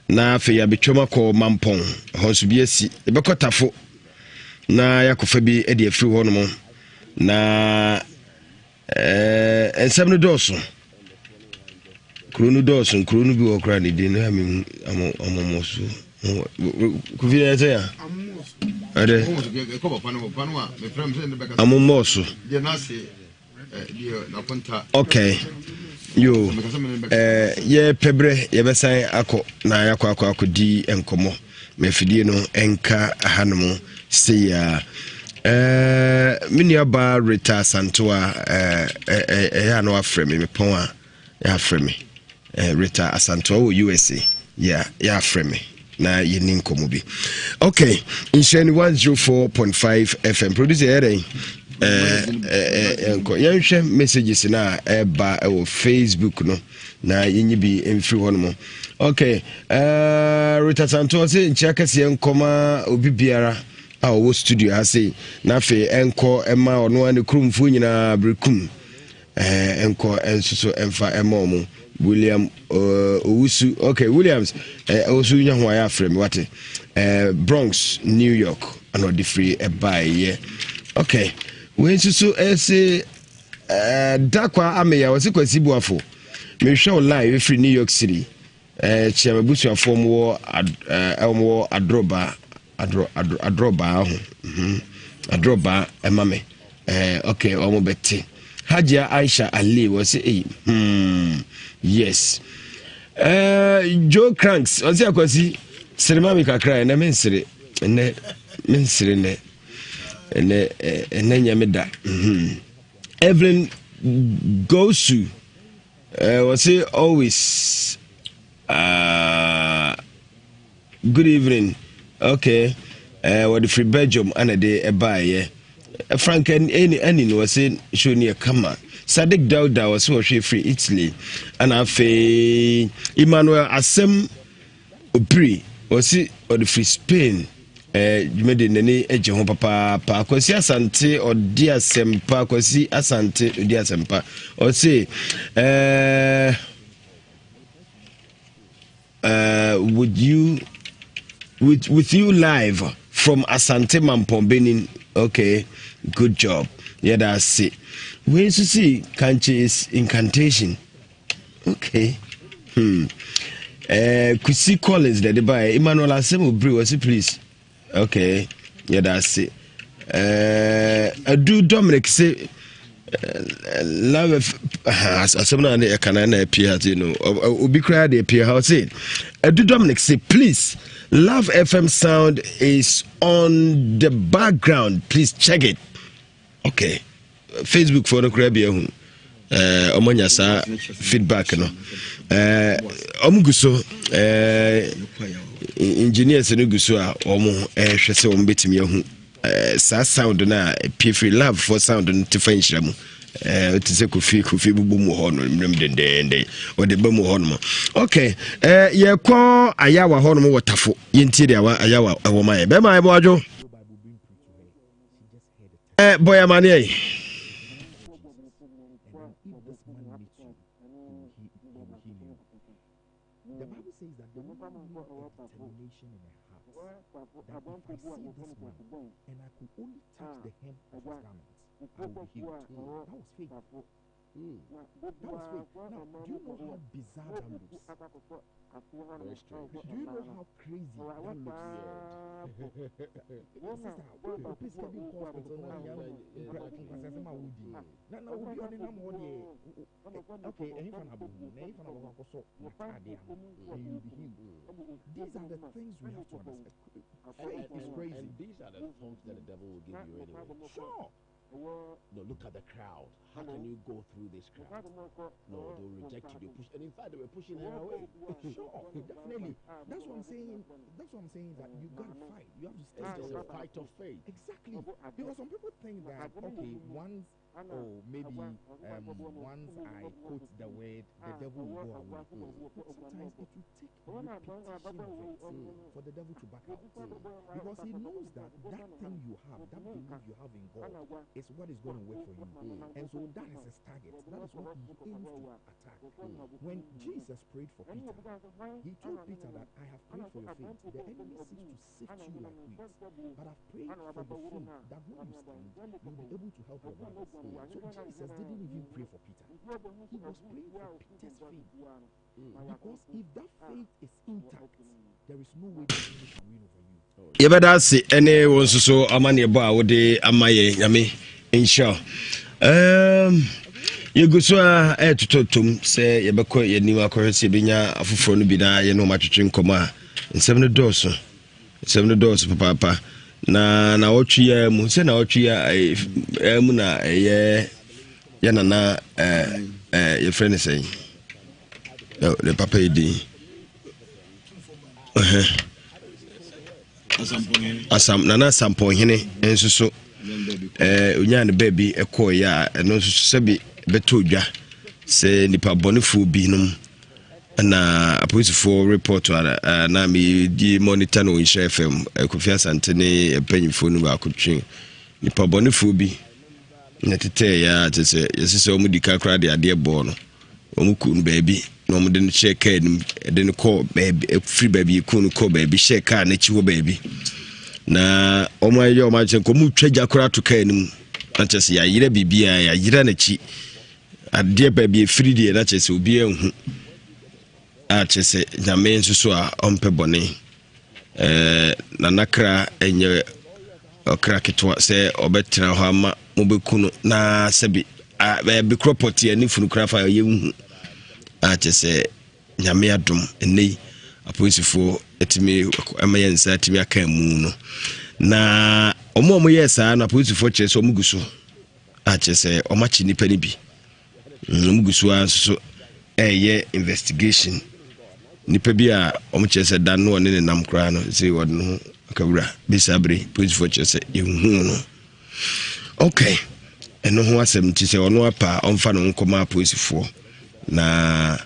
na afi ya betwoma ko mampon honso bi asi ye be ko tafo na ya kofa bi e de free honom na ensem no doso kronu doso kronu bi okra ni de na mi amomoso ku vi ete ya ade amomoso okay yo ye pebre ye besan akọ na yakọ di enkomo mefidie no enka hanom se ya miniaba Rita Santoa ya no afreme me pon a ya afreme Rita Santoa USA ya afreme na yeni nkomo bi okay in 104.5 FM producer ere enko yanhwe messages na eba o Facebook no na yenyi bi emfiri ho no okay Rita Santoa se nchiakase nkoma obi biara wo studio ha say na fe enko ema ono ane krumfu nyina brekum enko ensuso emfa emomo William Owusu okay Williams Owusu nya ho ya frame wate Bronx New York ano the free buy okay we ensuso say dakwa ameya wase Akwasi Boafo me show live free New York City chiamabusu afom wo elmo adroba adroba emame okay omo beti Hajia Aisha Ali was yes Joe Cranks on Akwasi Selemami kakra na mensire ne nyameda Evelyn Gosu was always good evening. Okay. what the free Belgium and a day a buy Frank and any was in show near Kama. Sadik Dauda was so free Italy, and I say Emmanuel Asem Opri was it or the free Spain. You made in any edge of papa, Kwasi Asante or dear Sempa, Kwasi Asante, dear Sempa, or say, would you with you live from Asante Mampombeni? Okay, good job. Yeah, that's it. Where you see Kanchi is incantation. Okay. Kwesi Collins the buy Emmanuel Asem Opri was it please. Okay, yeah, that's it. I do Dominic say, love as someone I can appear, you know, will be cried appear. How say? I do Dominic say, please, Love FM sound is on the background. Please check it. Okay, Facebook for the crab here. Omanya sa feedback no. Omuguso engineers no guso a omo hwese omo betimi ahu sa sound na free love for sound no tefa nhyira mu to say kofi bubu mu ho no mrem dendende o de ba mu ho no. Okay, ye ko ayawa ho no wotafo yenti de ayawa wo mai be mai bo ajo boy amane and I could only touch the hem of his garment, I will be healed. That was faith. That was faith. Now, do you know how bizarre that looks? Very strange. Do you know how crazy that looks? Sister, please come in hospital now. Okay, these are the things we have to understand. Faith is crazy. And these are the songs that the devil will give you anyway. Sure. No, look at the crowd. How can you go through this crowd? No, they'll reject you. They push, and in fact, they were pushing her away. Sure, definitely. That's what I'm saying. That's what I'm saying. That you gotta fight. You have to stay. It's a fight of faith. Exactly. Because some people think that okay, once or maybe once I quote the word, the devil will go away. But sometimes it will take repetition of it for the devil to back out. Because he knows that that thing you have, that belief you have in God, is what is going to work for you. And so that is his target. That is what he aims to attack. When Jesus prayed for Peter, he told Peter that I have prayed for your faith. The enemy seeks to sift you like wheat, but I've prayed for the faith that when you stand, you'll be able to help your brothers. So Jesus didn't even pray for Peter. He was praying for Peter's faith. Because if that faith is intact, there is no way the enemy can win over you. Yebada se ene wonso so amane bo a wode amaye nyame insha yeguso a etototom se yebekọ yeni akọrese benya afoforo no bi na ye no matwetwe nkoma a nsem no dọọso papa na otwi ya mu se na otwi ya mu na ye nana ye friend say the papa edi nana sampo hene enso so onya ne baby ekọ ya eno so sebi betodwa se nipa bonifu bi num na apolisifoɔ report na me di monitor no Nhyira FM Kofi Asante ne panyifo no ba akotwe nipa bonifu bi na tete ya tese yesese omu di kakra de ade bɔ no omu ku no baby na omu de no check nim de no call baby free baby ku no call baby check car na chiwo baby na omu ayo ma che ko mu twaja kora to car nim na chese ya yire bibia ya yire na chi ade baby free de na chese obi enhu a chese nyame nso so a ompe bone na nakra enye okra ketwa se obetra ho ama mobekunu na sebi be cropoti ani funu krafa yehu a chese nyame adom enei apolisifoɔ etimi amaye nsa etimi aka mu no na omo yesa na apolisifoɔ chese omuguso a chese omachi nipa ni bi omuguso anso eye investigation nipa bi a omo chese dan no ne nam kra no say wod no kawura bisabre police for chese yehu no okay eno ho asem ti se ono apa onfa no nkoma police for na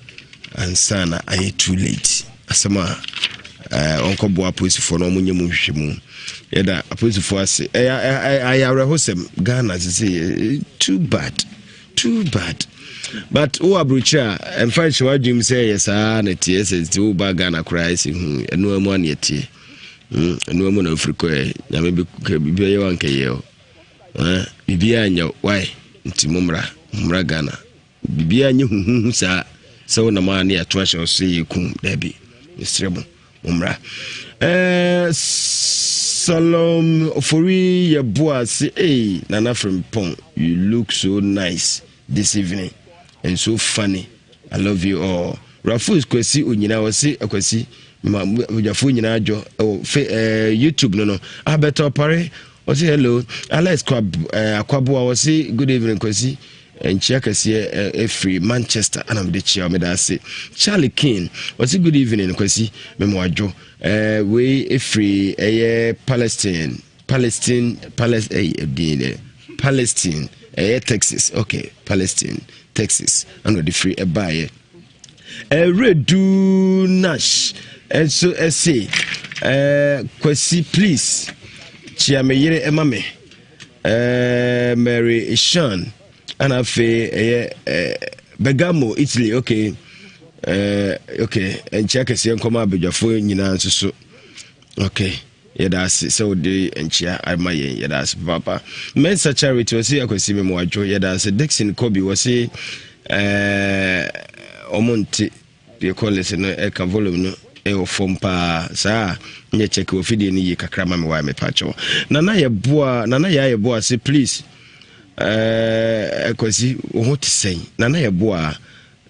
ansana aye too late asema onko bo police for no munye mu hwehwemu yeda police for ase ayare hosem Ghana say too bad but o abrucha en fa shwa dream say yes na tie say o ba Ghana cry say enu amu an yetie enu amu na Africa nyame bi ye wanka ye bibia anya why nti mumra Ghana bibia anya huhu sa so na ma na ato ahye so kum dabi misrebo mumra Salom Ofori Yeboa say Nana from Pong, you look so nice this evening and so funny. I love you all. Rafu is kwesi unyina wasi akwasi mujafu nyina jo YouTube no abeto pare wasi hello Alex Akwabua wasi good evening kwasi Nhyira kase free Manchester and am the chair me da say Charlie King wasi good evening kwasi memwajo we free Palestine Texas okay Palestine Texas and the free buy redu nash and so say kwasi please chia me yere emame Mary Sean and afe Bergamo Italy okay and check a see come abedwafo nyina so okay yedase so de enchia amaye yedase papa mensa charity was here Akwasi me moajo yedase Dixon Kobe was say omonti be call it no e ka volume no e o form pa sa nye check o fidie ni kakra ma me wa me pacho nana ye boa say please Akwasi o hot say nana ye boa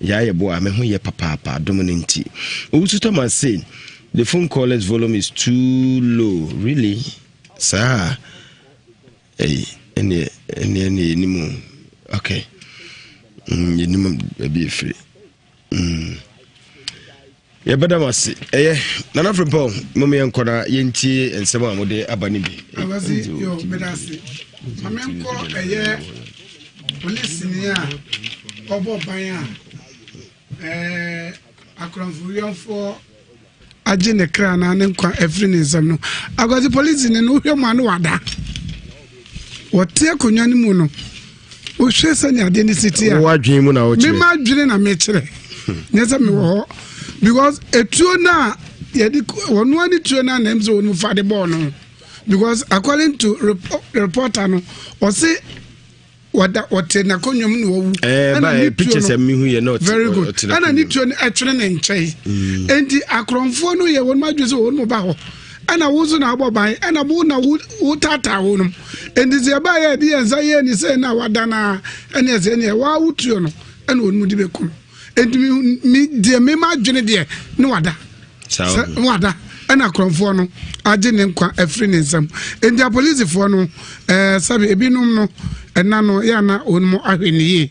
ya boa me ho ye papa dominanti Usu Thomas say the phone caller's volume is too low really sir any okay minimum be free ya bada masi nana from Paul mommy enkora yenti ensema amode abani bi Akwasi yo medasi mamenko police ni a obo ban a akranfurianfo aje ne kra na ne nkwa every nizam no Akwasi police ni no hwemu anu wada wote akonwa ni mu no o hwese ni ade ni city a wadwen mu na o kire me ma dwene na me kire nyesa me wo because etuo na yedi wonu ani tuo na na emzo wonu fa de ball no because according to reporter no o say what na konwom no wu ba pictures am hu ye not very good ana ni tuo e twene ne nchai enti akronfo no ye wonu madwe so wonu ba ho ana wuzu na aboban ana bu na wutata wonu enti ze ba ye di enza ye ni se na wadana ene ze ne wa wutuo no ana wonu di bekum enti mi de me ma dwene de ne wada wada ana akronfo no age ne nkwa afri ne nsam enti a police fo no sabe ebinum no ena no ya na onmo ahweniye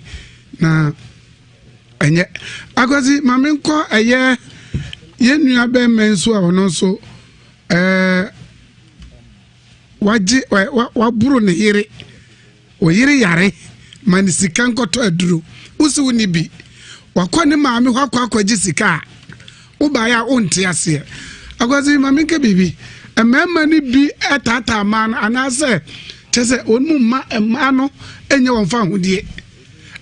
na enye Akwasi mamenko eye ye nua be menso a ono so waje waburu ne yire o yire yare mani sika nkoto aduro usu ni bi wakwane maame hwakwaji sika uba ya onti ase Akwasi mamenke bibi emema ni bi etata man anase chese onmu ma no enye wonfa hodie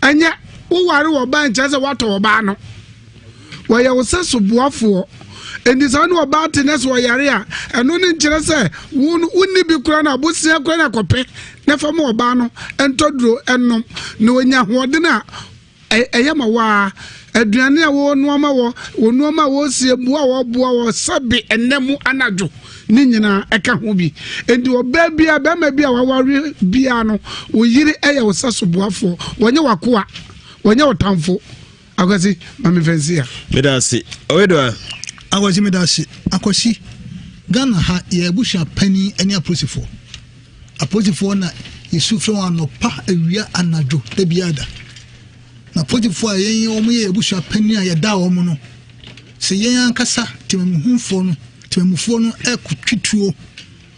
enye wo ware wo ban chese wato wo ba no wo ye wo seso Boafo endi sa no ba tenes wo yare a eno ni nkire se wonni bi kura na bosia kura na kope na fam wo ba no entoduro ennom na onya hode na eyama wa aduane a wo nuoma wo sie bua wo sabe enemu anajo ni nyina eka ho bi enti oba bia be ma bia waware bia no wo yiri eye wo saso Boafo wonye wakoa wonye otamfo Akwasi mami fancy medasi owedo Akwasi medasi Akwasi Ghana ha ye busha pani eni aposifo na yesufre wano pa awia anajo da biada na posifo a yen omo ye busha pani a ye da omo no se yen ankasa tememufo no ekutwituo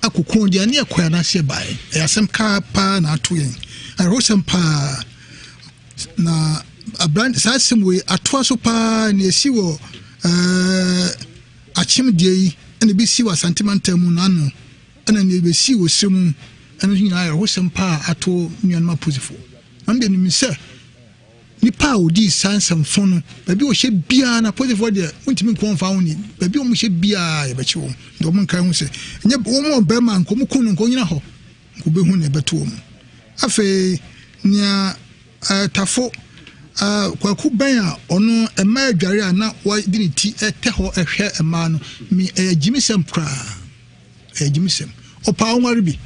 akoko dia ne ekwa na se bae yasem ka pa na ato yen arosem pa na abrand sasem we ato so pa ne esi wo achim die yi ene bi si wa sentimental mu na no ene ne be si wo semu ene nyina arosem pa ato nyanma posifo ambe ni mise nipa odi sansam fono baby o hye bia na posifo de untimi nko fa woni baby o mo hye bia ye bechi wo ndo mo nkan hu se enye wo mo be man ko mo kunu nko nyina ho ko be hu ne beto wo afi nya tafo kwaku ban a ono ema adware a na wa dini ti ete ho ehwe ema no mi jimisem kra jimisem opa onware bi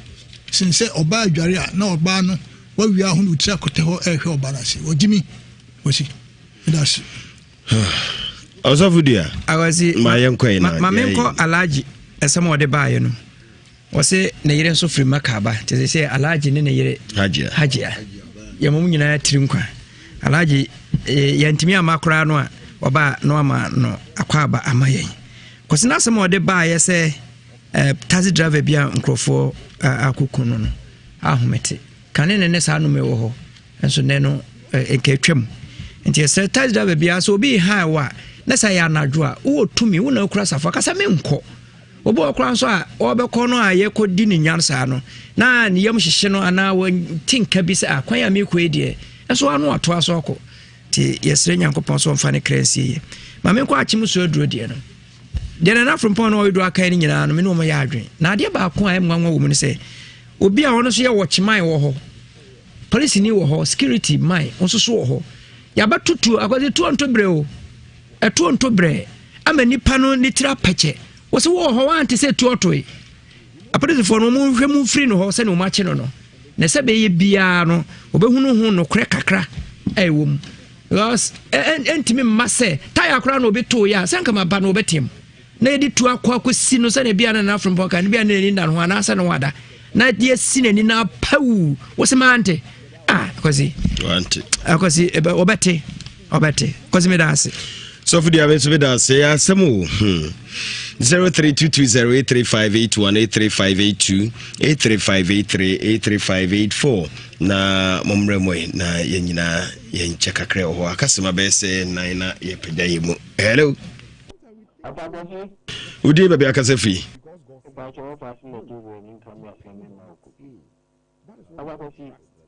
sinse oba adware a na oba no wa wi ahu no tira kote ho ehwe oba na se ojimi wasi das Osafudia Akwasi mamenko alaji esemo de baaye no wose ne yire so firi makaba te se alaji ne yire hajia ya mum nyina tirim kwa alaji yantimi amakora no a oba no ama no akwaba amayen kwose na asemo de baaye se taxi driver bia nkrofo akukunu no ahomete kanene ne sa no me wo ho enso ne no eketwam nti se taxi driver bia so bi ha wa na sa ya anadwo a wo tumi wo na okura safa kasa me nko obo okura nso a obekọ no a ye kodi ni nyansa no na ne yam hyehye no ana wo tinka bi se akwan ya me kɔ edie enso anu ato aso akọ ti yesre nyankopon so mfa ne kransie ye ma me nkɔ achim so aduro die no de na from pon no odo aka ni nyina no me no mo ya adwen na ade ba ko a emwanwa wo mu ne se obi a wono so ye wo chiman wo ho police ni wo ho security mai onso so wo ho ya batutu Akwasi tuonto bre o etuonto bre ama nipa no ni tira peche wo se wo ho wan te se tuotoi apolice for no mu hwe mu free no ho se no ma che no na se be ye bia no obehunu hu no kre kakra wo mu because entimi masse tire kra no obeto ya sanka ma ba no obetim na yedi tu akwa si no se ne bia na from poka ne bia na ni ndan ho na se no wada na die si na ni na pau wo se ma ante Akwasi Akwasi obete Akwasi me dance so for the events with us ya semu 0322083581 83582 na momremo na yenyina yenche kakre ho akasema bese nan na yepeda yemu hello udi baby akasefi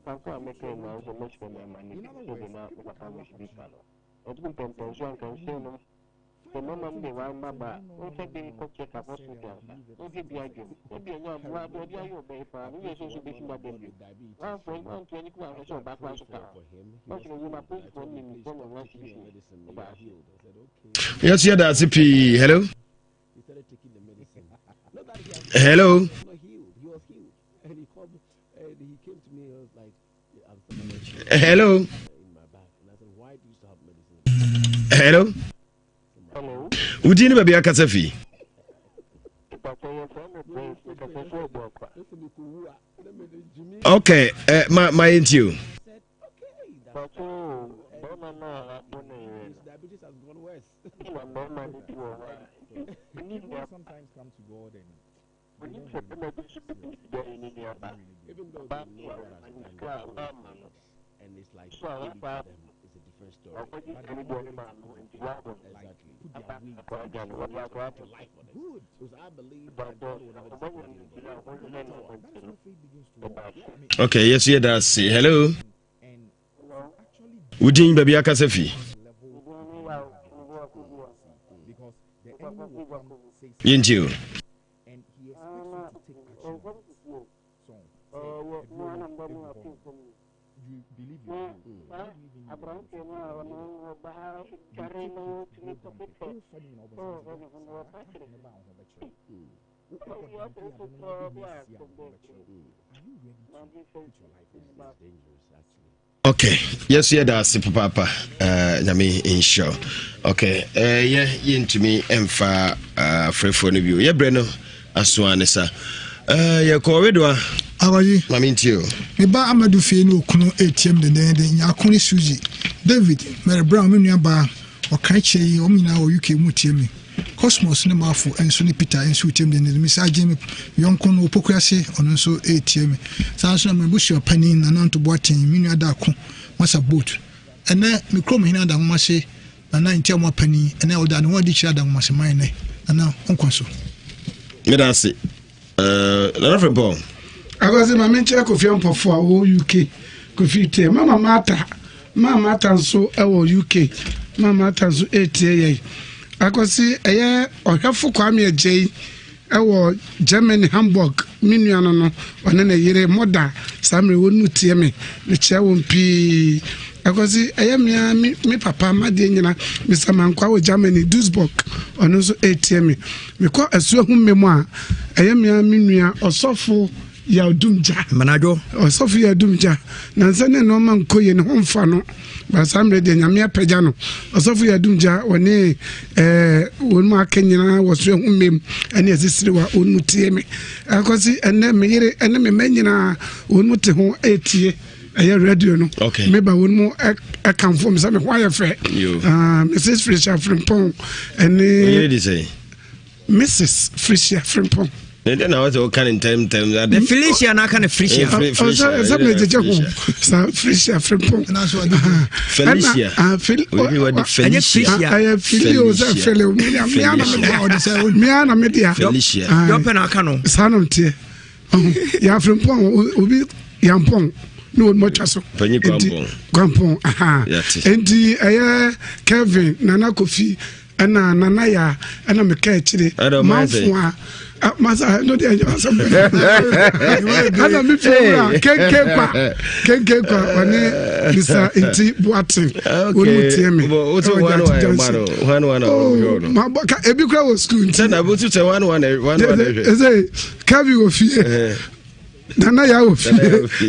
Pastor making now so much for my money. So the now what I wish be follow. It's been pension can say no. The moment they want baba, what have been check up hospital. What be again? What be a young boy, what be your paper? We are so busy about them. One friend, 120 hours or back was for him. But you my post for me from a rush. Yes, yeah, that's it. Hello. Hello. Hello. Hello. Udini baby akasafi. Okay, my into you. Sometimes come to God and and it's like it's a different story. Okay, yes, yeah, that's it. Hello. Udin baby akasafi. Yinju. Okay, yes, yeah, that's papa. Nami insure. Okay, yeah, into me emfa free phone view. Yeah, Breno, aswanesa. Yeah, corridor. Awaji. Mami ntio. Eba amadu fe ni okuno ATM de nyakoni Suzy. David, Mary Brown me nua ba o kan che o mina o UK mu tie me. Cosmos ne mafo enso ne Peter enso utem de ne misa agye yonko no opokuase ono nso etie me saa so na mabushi opani na nanto boaten minu ada ko masa boat ene me krom hina da ngomase na ntia mo opani ene oda ne wodi kira da ngomase man ne na onkonso medase na football Akwasi ma menche Kofi Ampofo a wo UK Kofi te mama mata nso e wo UK mama mata nso etie ye Akwasi eye ohwefo Kwame Agye e wo Germany Hamburg minuano no one na yire moda samre wonu tie me ne chia won pi Akwasi eye me papa made nyina Mr. Mankwa wo Germany Duisburg ono so etie me ko asu hu memo a eye minua osofo ya dumja manajo osofu ya dumja na nsane no man koye ne homfa no ba samre de nyame apagya no osofu ya dumja woni wonu akanyina woso ehumem ene asisire wa onu tie me akosi ene meyire ene me manyina wonu te ho etie aye radio no me ba wonu kan fo me say me hwa fe Mrs. Frisha Frimpong ene Mrs. Frisha Frimpong then I was all kind in time the Felicia na kind of Felicia Felicia Frimpong Felicia Miana media Felicia yopen akano sanom tie ya Frimpong obi yampong no much so Kwampong enti Kevin Nana Kofi ana nana ya ana meka chire manfo a masa no dey answer ana mi fura kenke kwa wani Mr. Inti Boatin wonu tie me o to one ma ka ebi kra wo school nti na bo to one say kabi wo fie nana ya ofi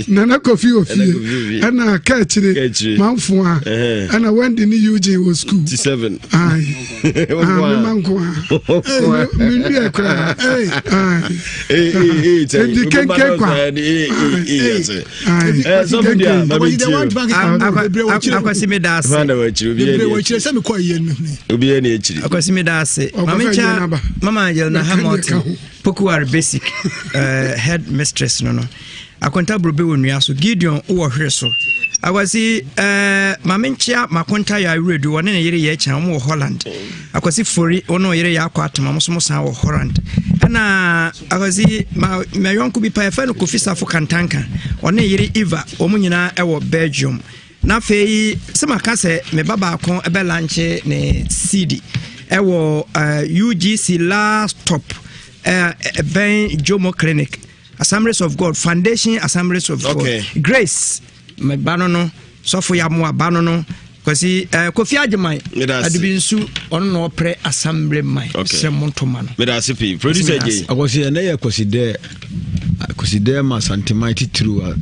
nana Kofi ofi ana ka chire manfo a ana when the new UJ was school 7 manko mi bi ekra Akwasi medas Akwasi medas mama Angel na Hamilton Pokuar basic head mistress no akonta brobe wonua so Gideon wo hwe so Akwasi mamenchia makonta ya radio wone ne yire ye chan mo Holland Akwasi fori ono yire ya akwa atama mo so san wo Holland ana Akwasi ma yonku bi pa fa no Kofi Safo Kantanka one yire Eva omu nyina e wo Belgium na fei se makase me baba kon ebe lanche ne CD e wo UGC last top Ben Jomo Clinic Assemblies of God Foundation Assemblies of God Grace me banono sofo ya mo abanono kwasi Kofi Agyeman adibinsu ono no pre assembly mai semonto no me da sipi producer J akwasi na ye kwaside ma santimai titru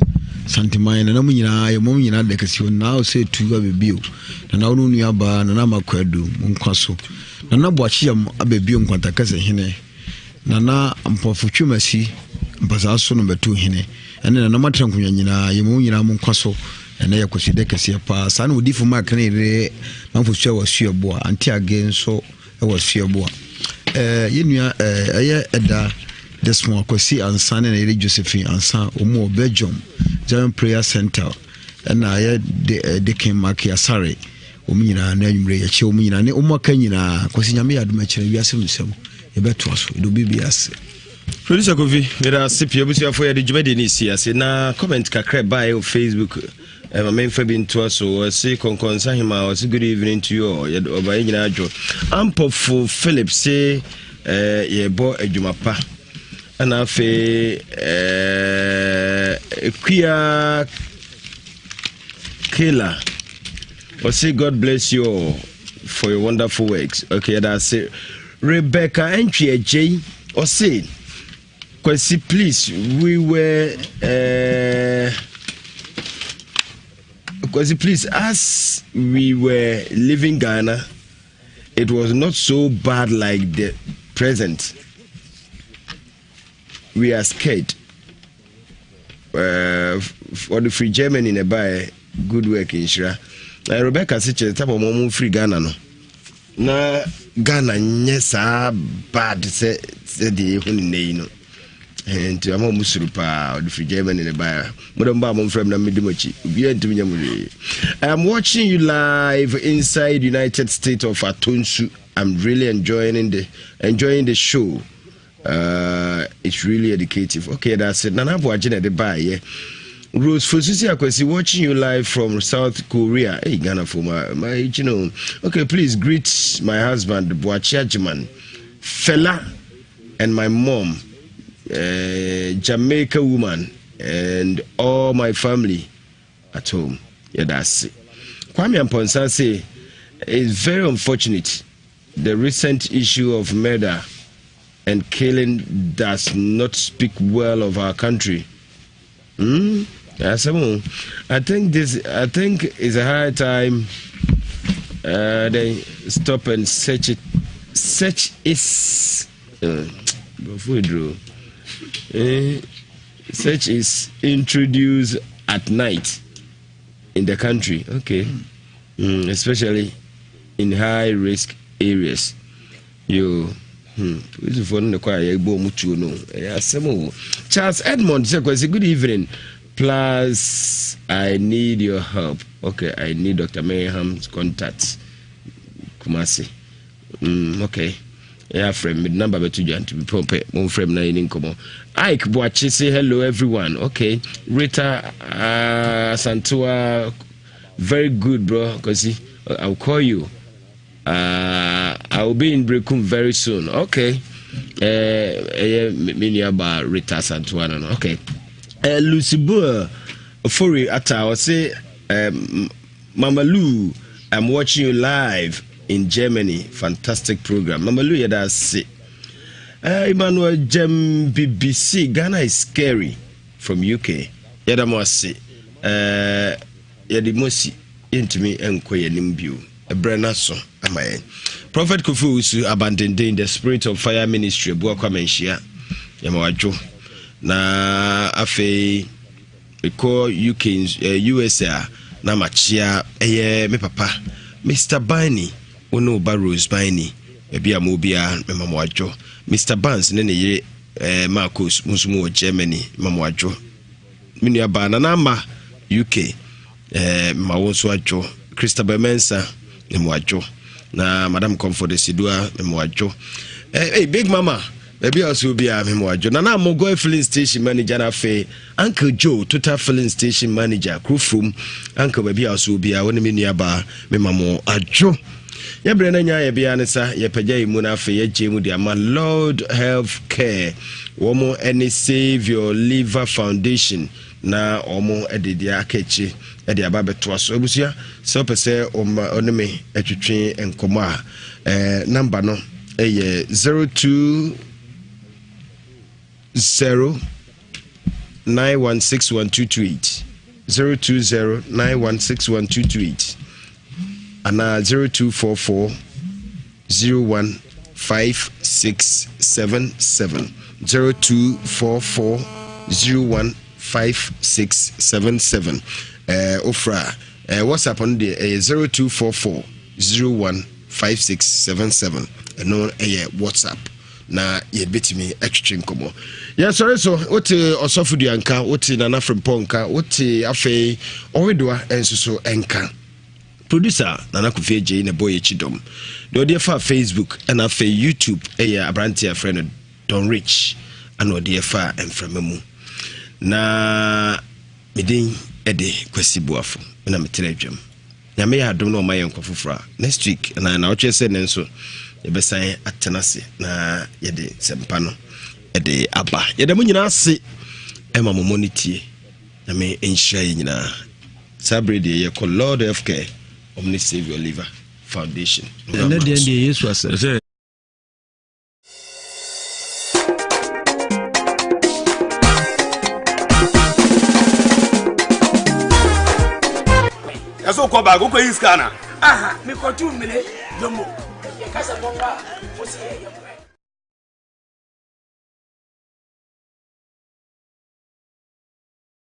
santimai na munyina ye mo munyina de kasi na o se tu abebio na onu nu aba na makwadu nkwaso na boachi yam abebio nkwanta kase hene na mpofo twumasi mpasa so no betu hene ene na matra nkunya nyina ye mo nyina mo nkwaso ene ya kwaside kase pa sa na odifu mark na ire manfo sua wasuabo anti again so e wasuabo yenua eye eda this one Akwasi ansa na ire Josephine ansa omo Belgium Zion Prayer Center na ye de ken mark ya sare omunyina na anwumre ya che omunyina ne omaka nyina Akwasi nyame ya duma kire wiase musem yebeto aso do bibiase producer Kofi era sipi obusia fo ya de djumede ni siase na comment kakra by on Facebook my main fabi into so say konkonsa hima was good evening to you oba nyina adwo ampofo Philip say ye bo adwuma pa ana fe Kuya Kela or say God bless you all for your wonderful works. Okay, that's it. Rebecca Entry J or say Kwasi, please, we were Kwasi, please, as we were leaving Ghana, it was not so bad like the present. We are scared for the free Germany in a buy good work in Nhyira. Rebecca said, "Type of mom free Ghana no." na Ghana nyesa bad se de hu ne no nti ama musuru pa the free Germany ne ba modon ba mo frem na medimachi obi antum nyamure. I'm watching you live inside United States of Atonsu. I'm really enjoying the show. It's really educative. Okay, that's it. Nana Boajina de Baye. Rose Fosusi Akwasi watching you live from South Korea. Hey, Ghana for my you know. Okay, please greet my husband Boachiajiman, Fela, and my mom, Jamaica woman, and all my family at home. Yeah, that's it. Kwame Amponsa say it's very unfortunate. The recent issue of murder and killing does not speak well of our country. I think it's a high time they stop and search it. Search is search is introduced at night in the country. Okay, especially in high risk areas. Charles Edmond says, good evening. Plus, I need your help. Okay, I need Dr. Mayham's contacts. Kumasi. Okay. Yeah, friend, number to join to be pompe. Mon friend, na in komo. Ike Boachi say hello, everyone. Okay, Rita Santua, very good, bro. Cause I'll call you. I'll be in Brekum very soon. Okay. Miniaba Rita Santuano. Okay. Lucy Boer Furi Ata, I say Mama Lou, I'm watching you live in Germany. Fantastic program. Mama Lou, yeah, that's it. Emmanuel Jem BBC, Ghana is scary from UK. Yeah, that must say. Yeah, the most into me and Koya Nimbu. A Brennaso, am I? Prophet Kufu abandoned in the Spirit of Fire Ministry, Buakwa Menshia, Yamawajo. Na afe call UK USA na machia me papa Mr. Bani ono Barrows Bani ebi amobia me mamwajo Mr. Barnes ne ye Marcus musumu Germany mamwajo minia bana na ma UK ma wonso ajo Christabel Mensa ne mwajo na Madam Comfort Sidua me mwajo hey Big Mama maybe also be a memoir. Nana Mogo filling station manager na fe Uncle Joe total filling station manager crew from Uncle maybe also be a one miniaba me mamo ajo. Ya brena nya ya bia ne sa ya pagya imu na fe ya jemu dia ma Lord Health Care womo any Save Your Liver Foundation na omo edidia akechi edi aba beto aso abusia so pese oneme atwetwe enkomo a number no 02 0916128 020916128 and 0244 015677 0244 015677 ofra WhatsApp on the 0244 015677 no WhatsApp na ye betimi atwetwe nkomo ya sorry so wote osofu duanka wote nana fremponka wote afei owedoa ensuso enka producer nana kufeje na boy chidom de ode fa Facebook and afei YouTube abrantia friend Don Rich and ode fa emframamu na medin Akwasi Boafo na meteledwam na me ya dom no mayen kwafofra next week na ochese nenso yebesan atenase na yede sempa no ede aba yede mu nyina ase ema momonity na me Nhyira nyina sabre de ye call Lord of Care Omni Save Your Liver Foundation na de Yesu ase Yaso ko ba go iskana me ko tu mele domo kasa bomba o se